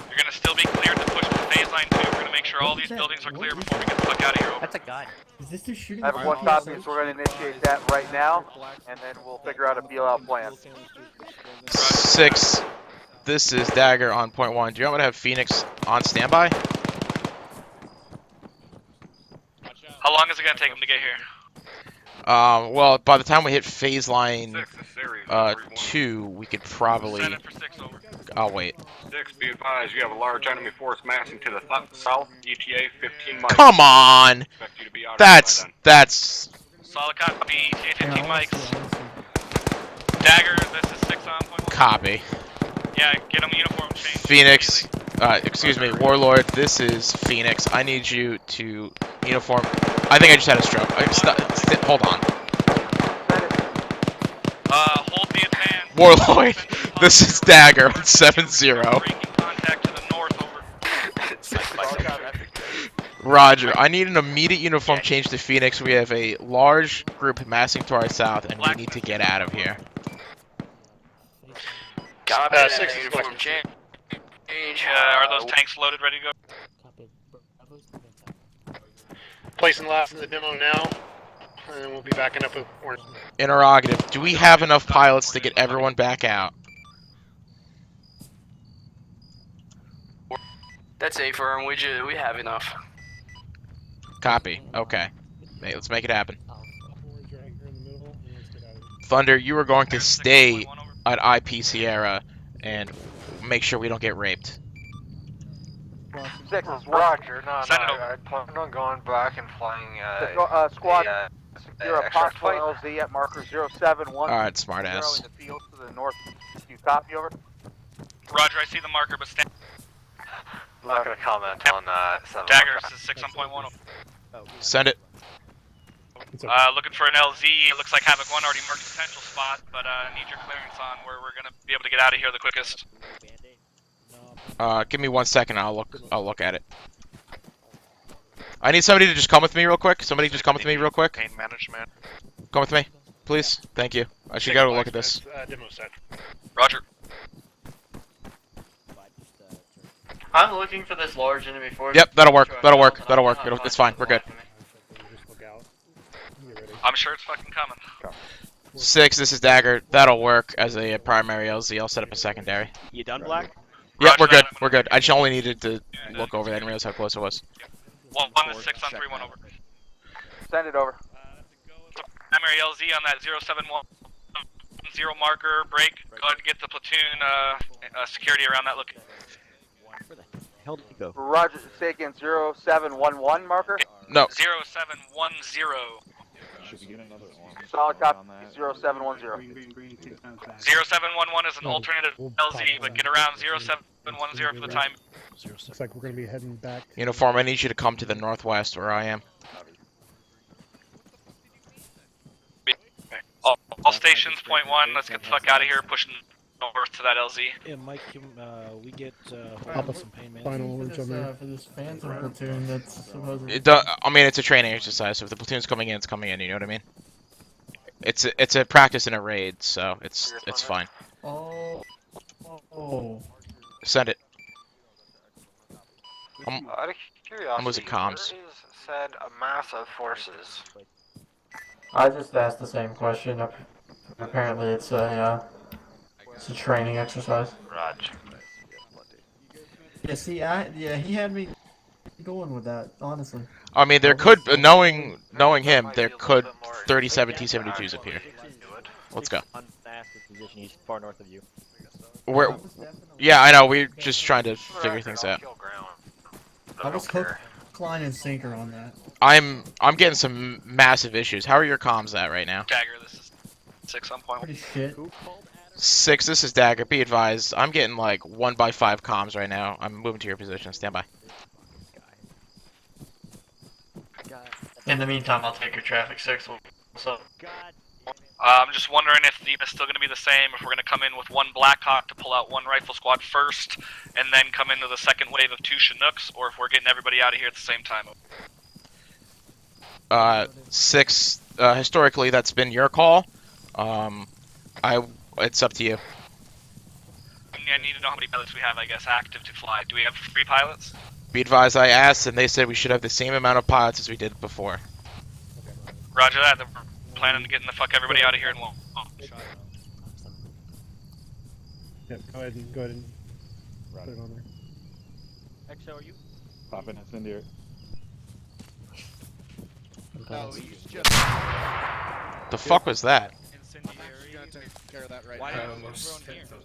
You're gonna still be cleared to push to phase line 2. We're gonna make sure all these buildings are clear before we get the fuck out of here. That's a gun. Is this dude shooting? I have one copy, so we're going to initiate that right now, and then we'll figure out a bailout plan. 6, this is Dagger on point 1. Do you want me to have Phoenix on standby? How long is it gonna take them to get here? Well, by the time we hit phase line 2, we could probably. Send it for 6 over. I'll wait. 6, be advised, you have a large enemy force massing to the south, ETA 15 miles. Come on! That's. Solid copy, TA 15 mics. Dagger, this is 6 on point 1. Copy. Yeah, get them uniform change. Phoenix, excuse me, Warlord, this is Phoenix. I need you to uniform. I think I just had a stroke. Hold on. Hold the advance. Warlord, this is Dagger on 7-0. Contact to the north over. Roger, I need an immediate uniform change to Phoenix. We have a large group massing to our south, and we need to get out of here. Copy, 6 uniform change. Are those tanks loaded, ready to go? Placing last in the demo now, and then we'll be backing up with orange. Interrogative, do we have enough pilots to get everyone back out? That's a firm. We have enough. Copy. Okay. Hey, let's make it happen. Thunder, you are going to stay at IP Sierra and make sure we don't get raped. 6, Roger. No, I plan on going back and flying. Squad, secure a possible LZ at marker 071. Alright, smartass. In the field to the north. Do you copy over? Roger, I see the marker, but stand. I'm not going to comment on 7. Dagger, this is 6 on point 1. Send it. Looking for an LZ. It looks like Havoc 1 already marked a potential spot, but need your clearance on where we're gonna be able to get out of here the quickest. Give me 1 second. I'll look at it. I need somebody to just come with me real quick. Somebody just come with me real quick. Pain management. Come with me, please. Thank you. I should go look at this. Demo set. Roger. I'm looking for this large enemy force. Yep, that'll work. That'll work. That'll work. It's fine. We're good. I'm sure it's fucking coming. 6, this is Dagger. That'll work as a primary LZ. I'll set up a secondary. You done, Black? Yep, we're good. We're good. I just only needed to look over that and realize how close it was. 1 is 6 on 3 1 over. Send it over. Primary LZ on that 071 0 marker. Break. Go ahead and get the platoon security around that location. Where the hell did he go? Roger, say again, 0711 marker? No. 0710. Solid copy, 0710. 0711 is an alternative LZ, but get around 0710 for the time. Looks like we're going to be heading back. Uniform, I need you to come to the northwest where I am. All stations, point 1, let's get the fuck out of here, pushing north to that LZ. Yeah, Mike, we get some pain management. Final words on that. For this Phantom platoon that's supposedly... I mean, it's a training exercise, so if the platoon's coming in, it's coming in, you know what I mean? It's a practice in a raid, so it's fine. Oh. Send it. Out of curiosity, I'm losing comms. where is said a mass of forces? I just asked the same question. Apparently, it's a training exercise. Roger. Yeah, see, he had me going with that, honestly. I mean, there could, knowing him, there could 37 T-72s appear. Let's go. Position, he's far north of you. Yeah, I know. We're just trying to figure things out. I was hook, line, and sinker on that. I'm getting some massive issues. How are your comms at right now? Dagger, this is 6 on point 1. Pretty shit. 6, this is Dagger. Be advised, I'm getting like 1x5 comms right now. I'm moving to your position. Stand by. In the meantime, I'll take your traffic 6. What's up? I'm just wondering if the team is still going to be the same, if we're going to come in with one Blackhawk to pull out one rifle squad first, and then come into the second wave of 2 Chinooks, or if we're getting everybody out of here at the same time. 6, historically that's been your call. It's up to you. I need to know how many pilots we have, I guess, active to fly. Do we have 3 pilots? Be advised, I asked, and they said we should have the same amount of pilots as we did before. Roger that. We're planning to get the fuck everybody out of here in one. Yep, go ahead and put it on there. XO, are you? Popping incendiary. No, he's just. The fuck was that? Incendiary. Gonna take care of that right now.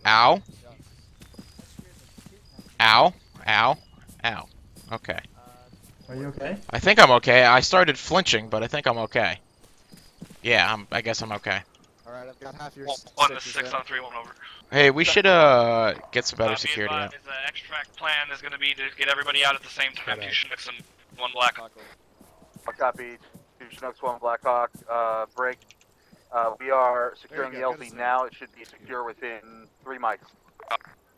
Ow. Ow. Ow. Ow. Okay. Are you okay? I think I'm okay. I started flinching, but I think I'm okay. Yeah, I guess I'm okay. Alright, I've got half your. On the 6 on 3, 1 over. Hey, we should get some better security out. The extract plan is going to be to get everybody out at the same time. 2 Chinooks and 1 Blackhawk. Copy. 2 Chinooks, 1 Blackhawk. Break. We are securing the LZ now. It should be secure within 3 mics.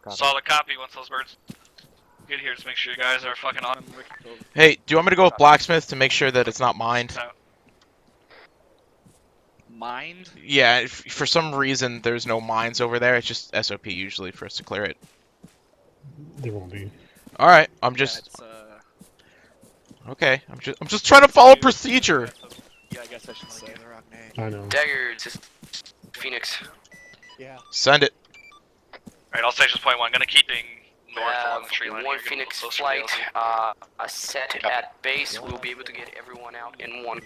Solid copy. Once those birds get here, just make sure you guys are fucking on. Hey, do you want me to go with Blacksmith to make sure that it's not mined? Mined? Yeah, if for some reason there's no mines over there, it's just SOP usually for us to clear it. There won't be. All right, I'm just. Okay, I'm just trying to follow procedure. Yeah, I guess I should say the wrong name. I know. Dagger, just Phoenix. Yeah. Send it. Alright, all stations point 1. Gonna keep being north along the tree line. 1 Phoenix flight, set at base. We'll be able to get everyone out in 1.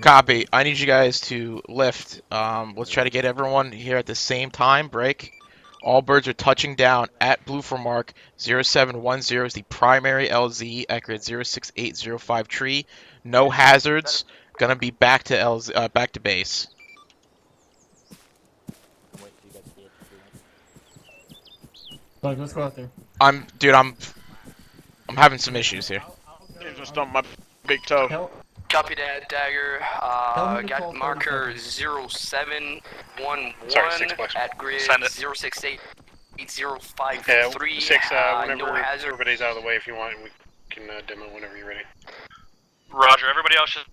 Copy. I need you guys to lift. Let's try to get everyone here at the same time. Break. All birds are touching down at Blue for Mark. 0710 is the primary LZ at grid 06805 tree. No hazards. Gonna be back to LZ, back to base. Bug, let's go out there. I'm having some issues here. Just on my big toe. Copy that, Dagger. Got marker 0711 at grid 0688053. Yeah, 6, whenever no hazard. everybody's out of the way, if you want, we can demo whenever you're ready. Roger. Everybody else should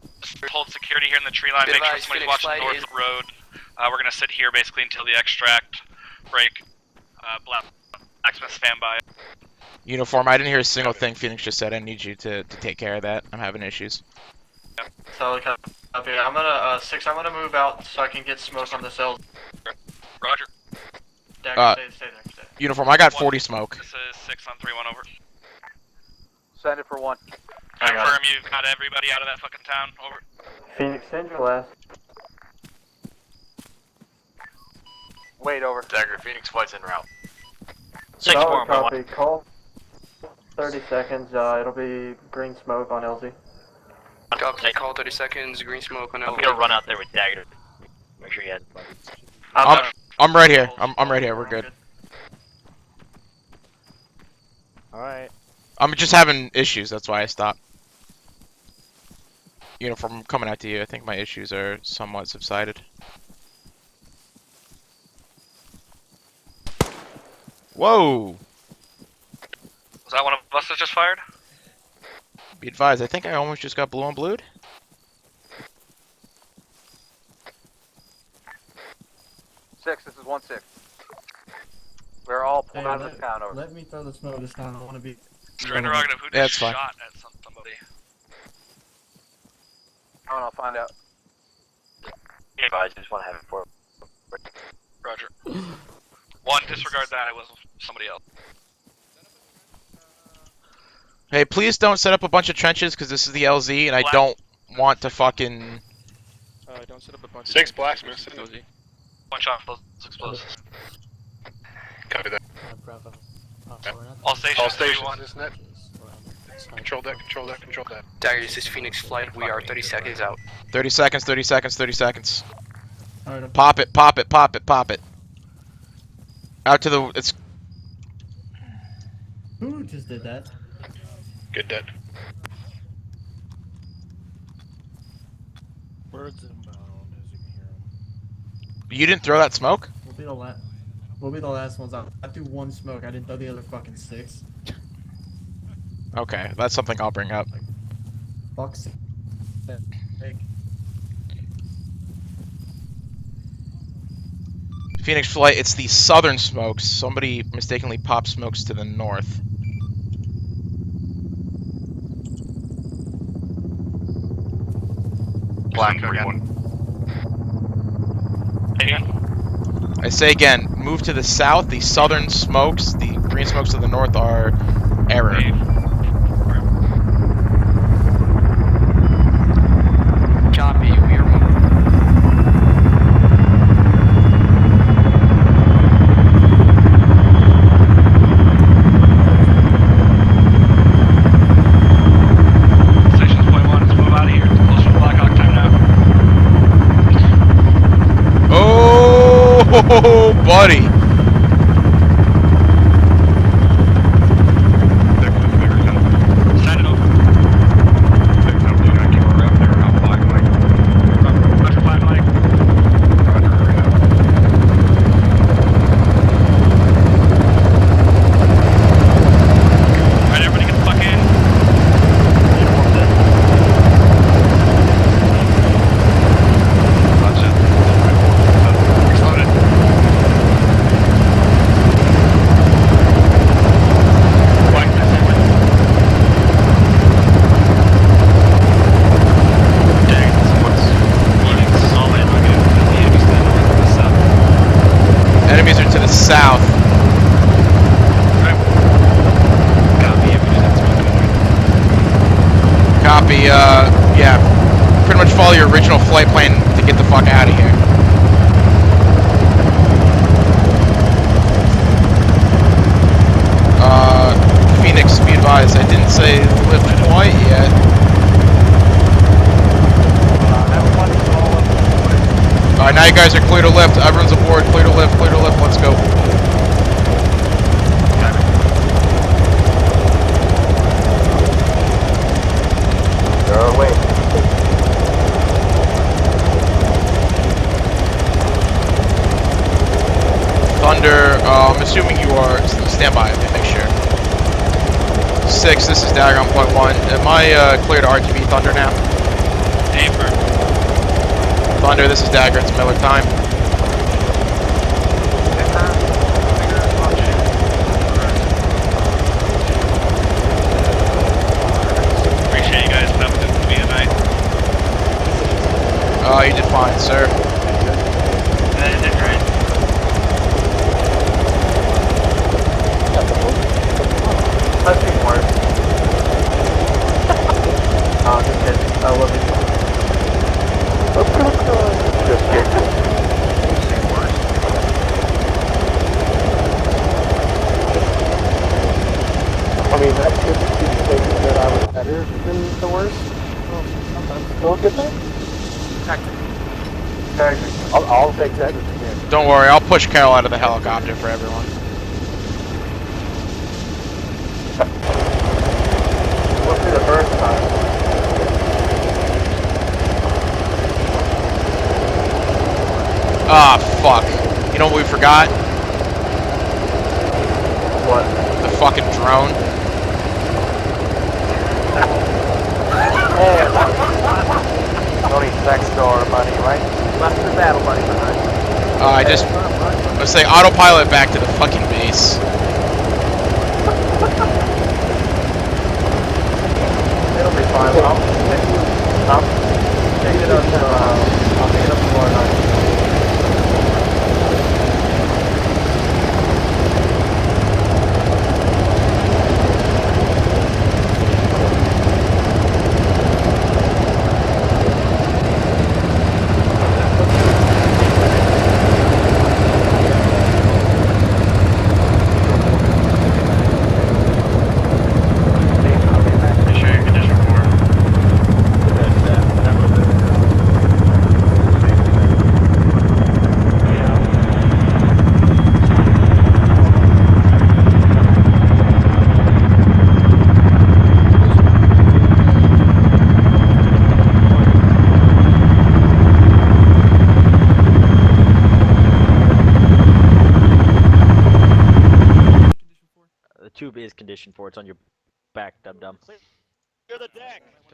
hold security here in the tree line. Make sure Advise somebody's Phoenix watching north flight of the road. We're gonna sit here basically until the extract break. Blacksmith stand by. Uniform, I didn't hear a single thing Phoenix just said. I need you to take care of that. I'm having issues. So, copy. I'm gonna, 6, I'm gonna move out so I can get smoke on the cells. Roger. Dagger, stay there. Uniform, I got 40 smoke. This is 6 on 3, 1 over. Send it for 1. Confirm you've got everybody out of that fucking town. Over. Phoenix, send your last. Wait, over. Dagger, Phoenix flight's en route. Solid copy. Call 30 seconds. It'll be green smoke on LZ. Copy. Call 30 seconds. Green smoke on I'm LZ. gonna run out there with Dagger. Make sure you had. I'm right here. I'm right here. We're good. Alright. I'm just having issues. That's why I stopped. Uniform, I'm coming out to you. I think my issues are somewhat subsided. Whoa! Was that one of us that just fired? Be advised, I think I almost just got blue on blued. This is 1-6. We're all pulling out of the town over. Let me throw the smoke this time. I want to be. Interrogative, who Yeah, just it's fine. shot at somebody? I'll find out. Yeah, I just want to have it for. Roger. 1, disregard that. It was somebody else. Hey, please don't set up a bunch of trenches because this is the LZ and I don't want to fucking. Don't set up a bunch 6 of blacksmiths. Punch off those explosives. Copy that. All stations. All stations. 3-1. Isn't it? Control that. Control that. Control that. Dagger, this is Phoenix flight. We are 30 seconds out. 30 seconds, 30 seconds, 30 seconds. Alright, Pop it, pop it, pop it, pop it. Out to the. It's. Who just did that? Good dead. Birds inbound, as you can hear them. You didn't throw that smoke? We'll be the last ones out. I threw one smoke. I didn't throw the other fucking 6. Okay, that's something I'll bring up. Fuck's sake. Phoenix Flight, it's the southern smokes. Somebody mistakenly popped smokes to the north. Black 31. I say again, move to the south. The southern smokes, the green smokes to the north are error. Copy, we are moving. Stations point 1, let's move out of here. It's closer to Black Hawk time now. Oh, buddy. Send it over. Roger, flat Mike. Alright, everybody get the fuck in. That's it. Exploded. White, that's it. Dang, this one's looking solid. I'm gonna put the enemies to the north and the south. Enemies are to the south. Right. Copy, if we just have smoke in the Copy, yeah. Pretty much follow your original flight plan to get the fuck out of here. Phoenix, be advised, I didn't say lift quite yet. Alright, now you guys are clear to lift. Everyone's aboard, clear to lift, let's go. They're away. Thunder, I'm assuming you are standby, let me make sure. 6, this is Dagger on point 1. Am I clear to RTB Thunder now? Paper. Thunder, this is Dagger, it's Miller time. Appreciate you guys coming to me tonight. You did fine, sir. Yeah, you did great. I've seen worse. Oh, just kidding. I love you. Just kidding. I've seen worse. I mean, that could be stating that I was better than the worst. That's still a good thing. Technically. I'll take that as a win. Don't worry, I'll push Carol out of the helicopter for everyone. What's the first time? Ah, fuck. You know what we forgot? What? The fucking drone. Hey. Don't need sex store money, right? Left the battle money behind. Let's say autopilot back to the fucking base. It'll be fine. I'll take it up tomorrow night. condition 4. It's on your back, dum-dum. Clear the deck. It's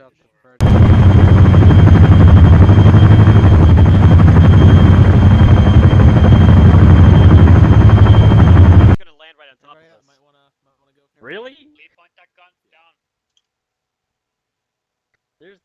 gonna land right on top of us. Really? Lee, point that gun down. There's...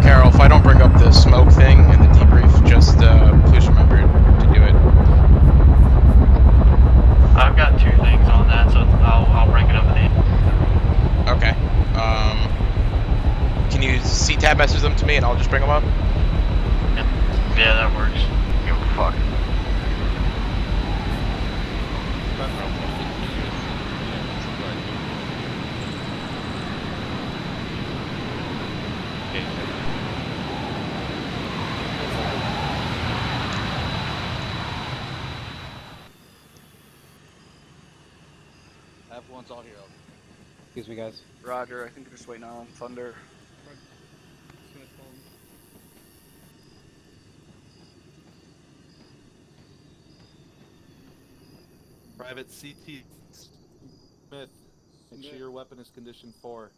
Carol, if I don't bring up the smoke thing in the debrief, just please remember to do it. I've got 2 things on that, so I'll bring it up at the end. Okay. Can you CTAB message them to me and I'll just bring them up? Yeah, that works. Give a fuck. F1's all here. Excuse me, guys. Roger, I think we're just waiting on Thunder. Private CT Smith, make sure your weapon is condition 4.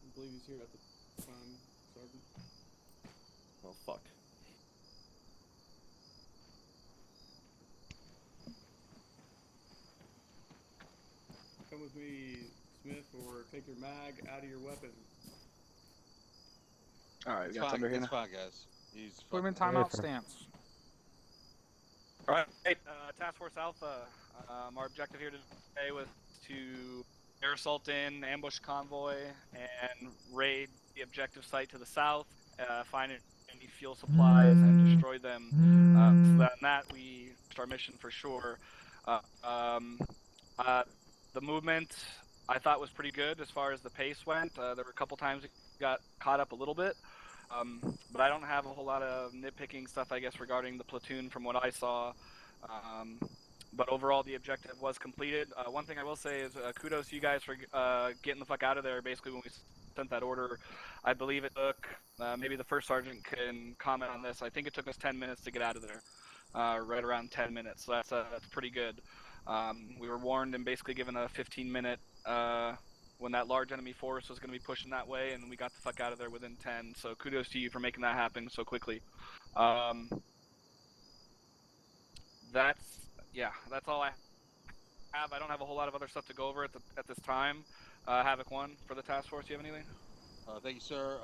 I believe he's here at the time, Sergeant. Oh, fuck. Come with me, Smith, or take your mag out of your weapon. Alright, we got Thunder here now. It's fine, guys. He's Put him in fucking- timeout stance. Alright, Task Force Alpha. Our objective here today was to air assault in, ambush convoy, and raid the objective site to the south, find any fuel supplies, and destroy them. So that we finished our mission for sure. The movement I thought was pretty good as far as the pace went. There were a couple times it got caught up a little bit. But I don't have a whole lot of nitpicking stuff, I guess, regarding the platoon from what I saw. But overall, the objective was completed. One thing I will say is kudos to you guys for getting the fuck out of there. Basically, when we sent that order, I believe it took, maybe the first sergeant can comment on this, I think it took us 10 minutes to get out of there. Right around 10 minutes, so that's pretty good. We were warned and basically given a 15-minute when that large enemy force was going to be pushing that way, and we got the fuck out of there within 10, so kudos to you for making that happen so quickly. That's all I have. I don't have a whole lot of other stuff to go over at this time. Havoc 1, for the task force, do you have anything? Thank you, sir.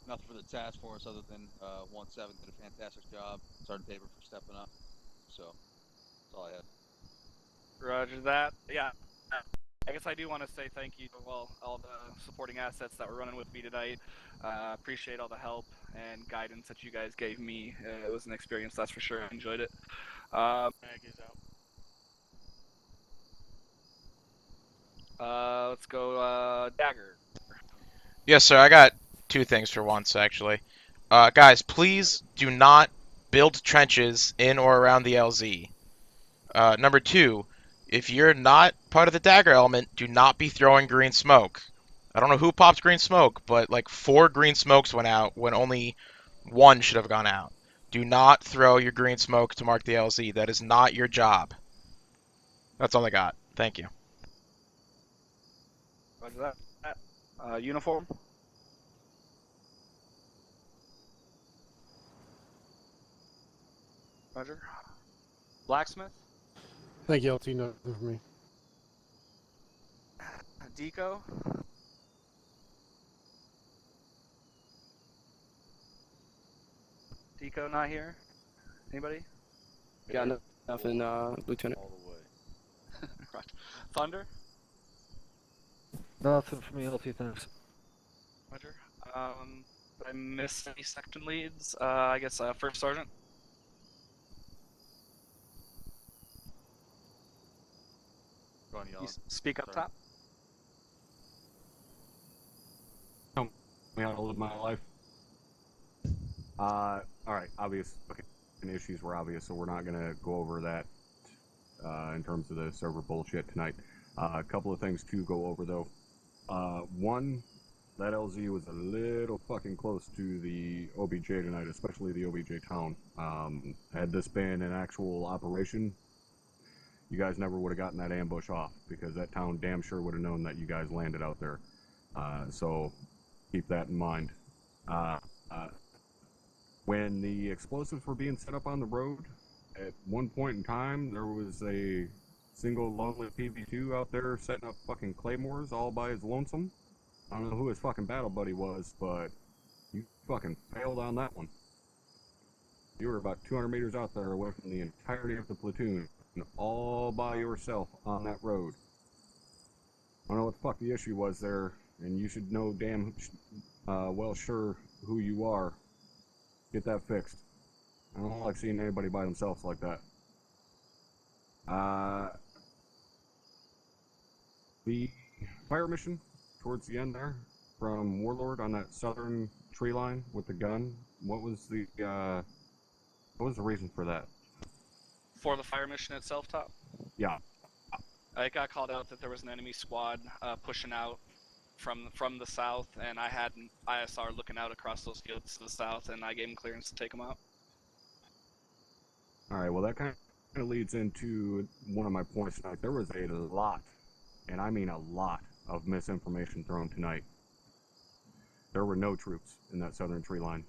Nothing for the task force other than 1-7 did a fantastic job. Sergeant Paper for stepping up. So, that's all I have. Roger that. Yeah. I guess I do want to say thank you to all the supporting assets that were running with me tonight. Appreciate all the help and guidance that you guys gave me. It was an experience, that's for sure. I enjoyed it. Let's go, Dagger. Yes, sir. I got 2 things for once, actually. Guys, please do not build trenches in or around the LZ. Number 2, if you're not part of the Dagger element, do not be throwing green smoke. I don't know who popped green smoke, but like 4 green smokes went out when only 1 should have gone out. Do not throw your green smoke to mark the LZ. That is not your job. That's all I got. Thank you. Roger that. Uniform? Roger. Blacksmith? Thank you, LT. Nothing for me. Deco? Deco not here? Anybody? Got nothing, Lieutenant. All the way. Right. Thunder? Nothing for me, LT. Thanks. Roger. Did I miss any section leads? I guess First Sergeant? Go on, yellow. Speak up top. Me how to live my life. Alright, obvious. Okay, and issues were obvious, so we're not gonna go over that in terms of the server bullshit tonight. A couple of things to go over though. One, that LZ was a little fucking close to the OBJ tonight, especially the OBJ town. Had this been an actual operation, you guys never would have gotten that ambush off, because that town damn sure would have known that you guys landed out there. So keep that in mind. When the explosives were being set up on the road, at one point in time, there was a single lonely PV2 out there setting up fucking claymores all by his lonesome. I don't know who his fucking battle buddy was, but you fucking failed on that one. You were about 200 meters out there away from the entirety of the platoon, and all by yourself on that road. I don't know what the fuck the issue was there, and you should know damn well sure who you are. Get that fixed. I don't like seeing anybody by themselves like that. The fire mission towards the end there from Warlord on that southern tree line with the gun. What was the reason for that? For the fire mission itself, Top? Yeah. I got called out that there was an enemy squad pushing out from the south, and I had an ISR looking out across those fields to the south, and I gave him clearance to take them out. Alright, well that kind of leads into one of my points tonight. There was a lot, and I mean a lot, of misinformation thrown tonight. There were no troops in that southern tree line.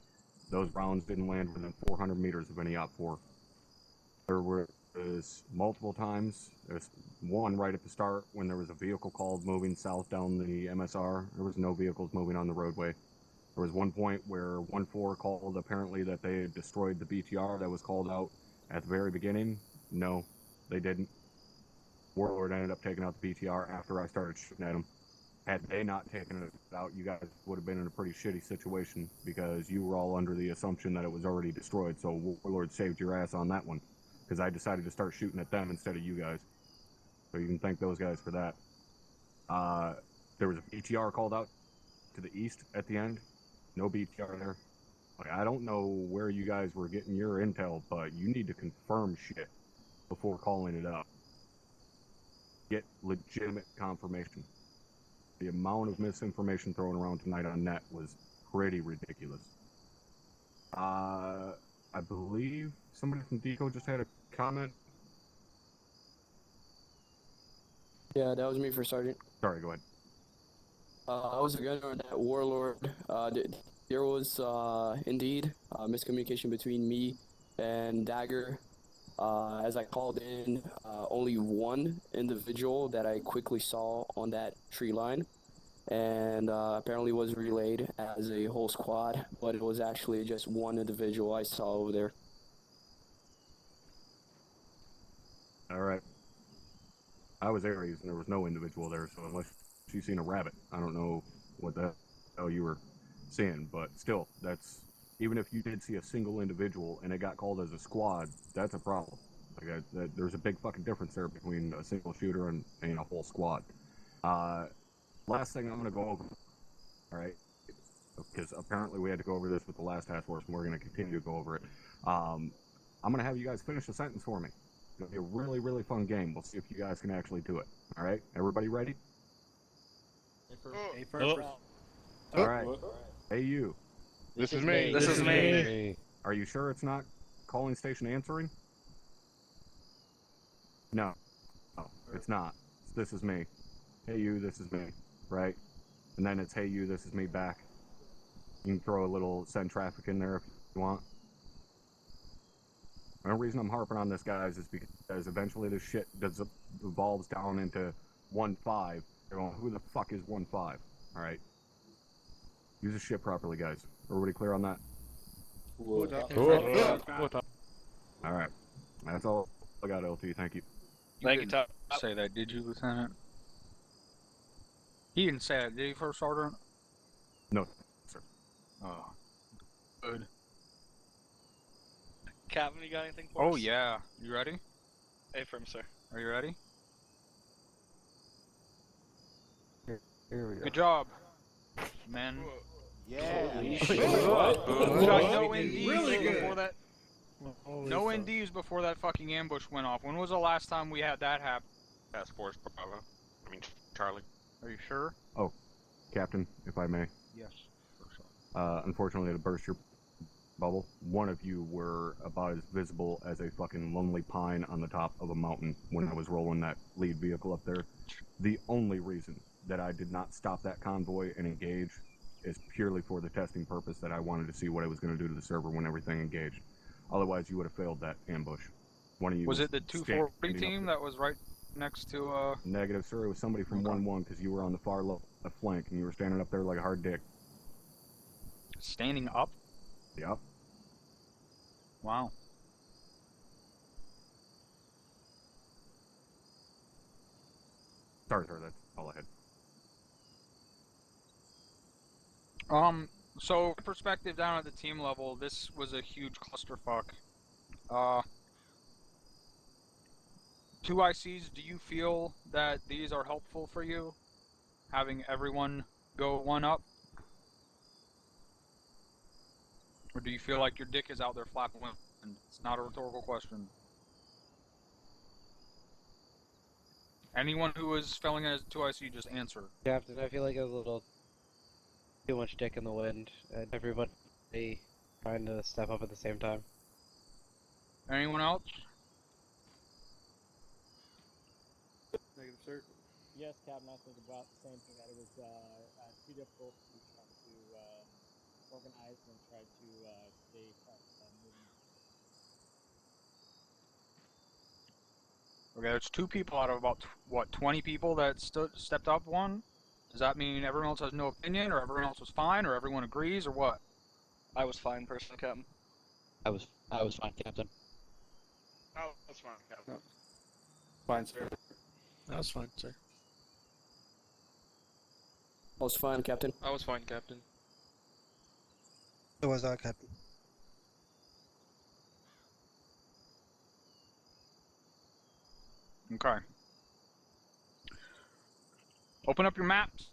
Those rounds didn't land within 400 meters of any OP4. There was multiple times. There's one right at the start when there was a vehicle called moving south down the MSR. There was no vehicles moving on the roadway. There was one point where 1-4 called apparently that they had destroyed the BTR that was called out at the very beginning. No, they didn't. Warlord ended up taking out the BTR after I started shooting at him. Had they not taken it out, you guys would have been in a pretty shitty situation, because you were all under the assumption that it was already destroyed, so Warlord saved your ass on that one, because I decided to start shooting at them instead of you guys. So you can thank those guys for that. There was a BTR called out to the east at the end. No BTR there. Like, I don't know where you guys were getting your intel, but you need to confirm shit before calling it up. Get legitimate confirmation. The amount of misinformation thrown around tonight on net was pretty ridiculous. I believe somebody from Deco just had a comment. Yeah, that was me for Sergeant. Sorry, go ahead. I was a gunner on that Warlord. There was indeed miscommunication between me and Dagger. As I called in, only one individual that I quickly saw on that tree line, and apparently was relayed as a whole squad, but it was actually just one individual I saw over there. Alright. I was Aries, and there was no individual there, so unless you've seen a rabbit, I don't know what the hell you were seeing, but still, that's... Even if you did see a single individual and it got called as a squad, that's a problem. Like, there's a big fucking difference there between a single shooter and a whole squad. Last thing I'm going to go over, alright, because apparently we had to go over this with the last task force, and we're going to continue to go over it. I'm going to have you guys finish a sentence for me. It's going to be a really, really fun game. We'll see if you guys can actually do it. Alright, everybody ready? Alright. Hey, you. This is me. This is me. Are you sure it's not calling station answering? No. Oh, it's not. This is me. Hey you, this is me. Right? And then it's hey you, this is me back. You can throw a little send traffic in there if you want. The only reason I'm harping on this, guys, is because eventually this shit evolves down into 1-5. They're going, who the fuck is 1-5? Alright? Use the shit properly, guys. Everybody clear on that? Alright. That's all I got, LT. Thank you. Thank you, Top. Say that, did you, Lieutenant? He didn't say that, did he, First Sergeant? No, sir. Oh, good. Captain, you got anything for us? Oh, yeah. You ready? Affirm, sir. Are you ready? Here we go. Good job, man. Yeah. Holy shit. What? Good job. No, indeed. Really good. Before that, No NDs before that fucking ambush went off. When was the last time we had that happen? Task Force Bravo. I mean, Charlie. Are you sure? Oh, Captain, if I may. Yes. Unfortunately, to burst your bubble, one of you were about as visible as a fucking lonely pine on the top of a mountain when I was rolling that lead vehicle up there. The only reason that I did not stop that convoy and engage is purely for the testing purpose that I wanted to see what I was going to do to the server when everything engaged. Otherwise, you would have failed that ambush. One of you Was it the 240 team that was right next to, Negative, sir. It was somebody from 1-1 because you were on the far left flank and you were standing up there like a hard dick. Standing up? Yep. Wow. Sorry, sir. That's all I had. So perspective down at the team level, this was a huge clusterfuck. 2 ICs, do you feel that these are helpful for you? Having everyone go 1 up? Or do you feel like your dick is out there flapping wind? It's not a rhetorical question. Anyone who is filling in as 2 IC, just answer. Captain, I feel like it was a little too much dick in the wind, and everybody trying to step up at the same time. Anyone else? Negative, sir. Yes, Captain, I think about the same thing, that it was too difficult to try to organize and try to stay moving. Okay, there's 2 people out of about, what, 20 people that stepped up 1? Does that mean everyone else has no opinion, or everyone else was fine, or everyone agrees, or what? I was fine, personally, Captain. I was fine, Captain. Oh, that's fine, Captain. Fine, sir. That was fine, sir. I was fine, Captain. I was fine, Captain. So was I, Captain. Okay. Open up your maps.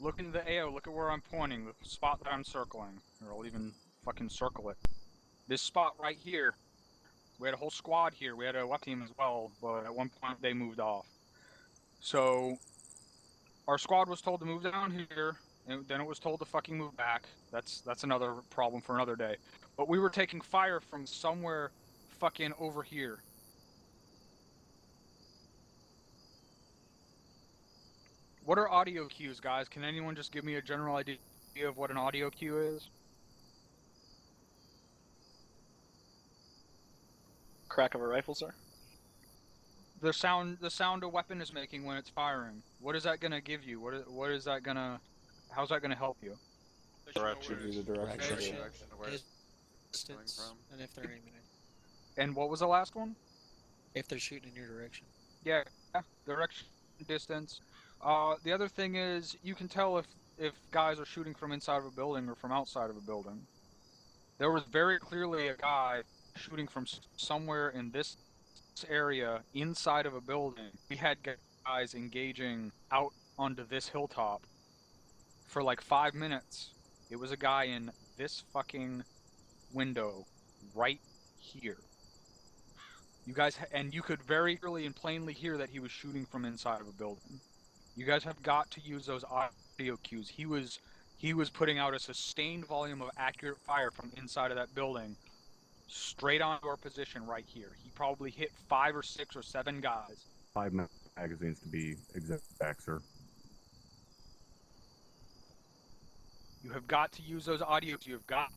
Look into the AO, look at where I'm pointing, the spot that I'm circling. Or I'll even fucking circle it. This spot right here. We had a whole squad here, we had a WEP team as well, but at one point they moved off. So, our squad was told to move down here, and then it was told to fucking move back. That's another problem for another day. But we were taking fire from somewhere fucking over here. What are audio cues, guys? Can anyone just give me a general idea of what an audio cue is? Crack of a rifle, sir? The sound a weapon is making when it's firing. What is that gonna give you? What is that gonna? How's that gonna help you? Direction. The direction. Distance, and if they're aiming it. And what was the last one? If they're shooting in your direction. Yeah, direction, distance. The other thing is you can tell if guys are shooting from inside of a building or from outside of a building. There was very clearly a guy shooting from somewhere in this area inside of a building. We had guys engaging out onto this hilltop for like 5 minutes. It was a guy in this fucking window right here. You guys, and you could very clearly and plainly hear that he was shooting from inside of a building. You guys have got to use those audio cues. He was putting out a sustained volume of accurate fire from inside of that building, straight onto our position right here. He probably hit 5 or 6 or 7 guys. 5 magazines to be exact, sir. You have got to use those audio cues. You have got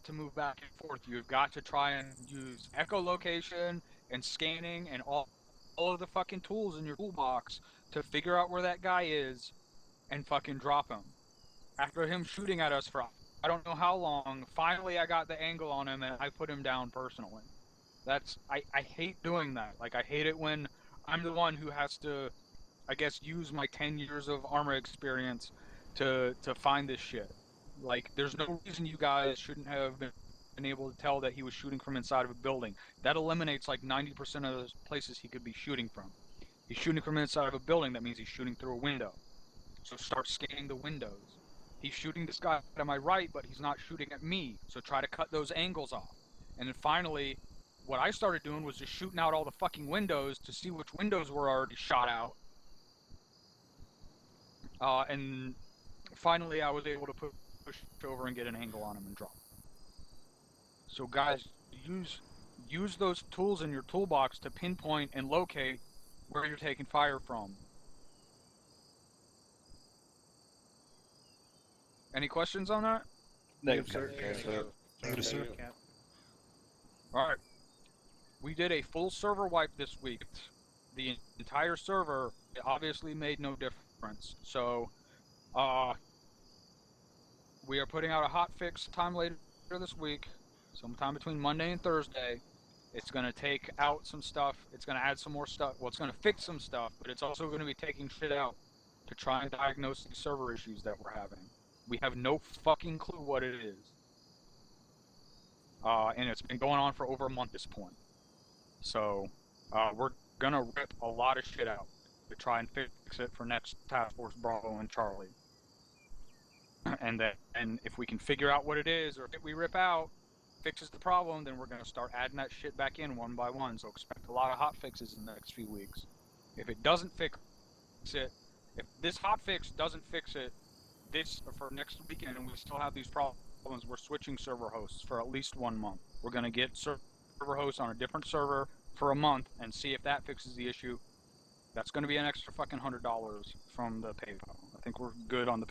to move back and forth. You have got to try and use echolocation and scanning and all of the fucking tools in your toolbox to figure out where that guy is and fucking drop him. After him shooting at us for I don't know how long, finally I got the angle on him and I put him down personally. I hate doing that. Like, I hate it when I'm the one who has to, I guess, use my 10 years of Arma experience to find this shit. Like, there's no reason you guys shouldn't have been able to tell that he was shooting from inside of a building. That eliminates like 90% of those places he could be shooting from. He's shooting from inside of a building, that means he's shooting through a window. So start scanning the windows. He's shooting this guy to my right, but he's not shooting at me. So try to cut those angles off. And then finally, what I started doing was just shooting out all the fucking windows to see which windows were already shot out. And finally, I was able to push over and get an angle on him and drop. So guys, use those tools in your toolbox to pinpoint and locate where you're taking fire from. Any questions on that? Negative, sir. Negative, sir. All right. We did a full server wipe this week. The entire server, it obviously made no difference. So, we are putting out a hot fix time later this week, sometime between Monday and Thursday. It's going to take out some stuff. It's going to add some more stuff. Well, it's going to fix some stuff, but it's also going to be taking shit out to try and diagnose the server issues that we're having. We have no fucking clue what it is. And it's been going on for over a month at this point. So, we're going to rip a lot of shit out to try and fix it for next Task Force Bravo and Charlie. And if we can figure out what it is, or if we rip out fixes the problem, then we're going to start adding that shit back in one by one. So expect a lot of hot fixes in the next few weeks. If it doesn't fix it, if this hot fix doesn't fix it for next weekend and we still have these problems, we're switching server hosts for at least 1 month. We're going to get server hosts on a different server for a month and see if that fixes the issue. That's going to be an extra fucking $100 from the PayPal. I think we're good on the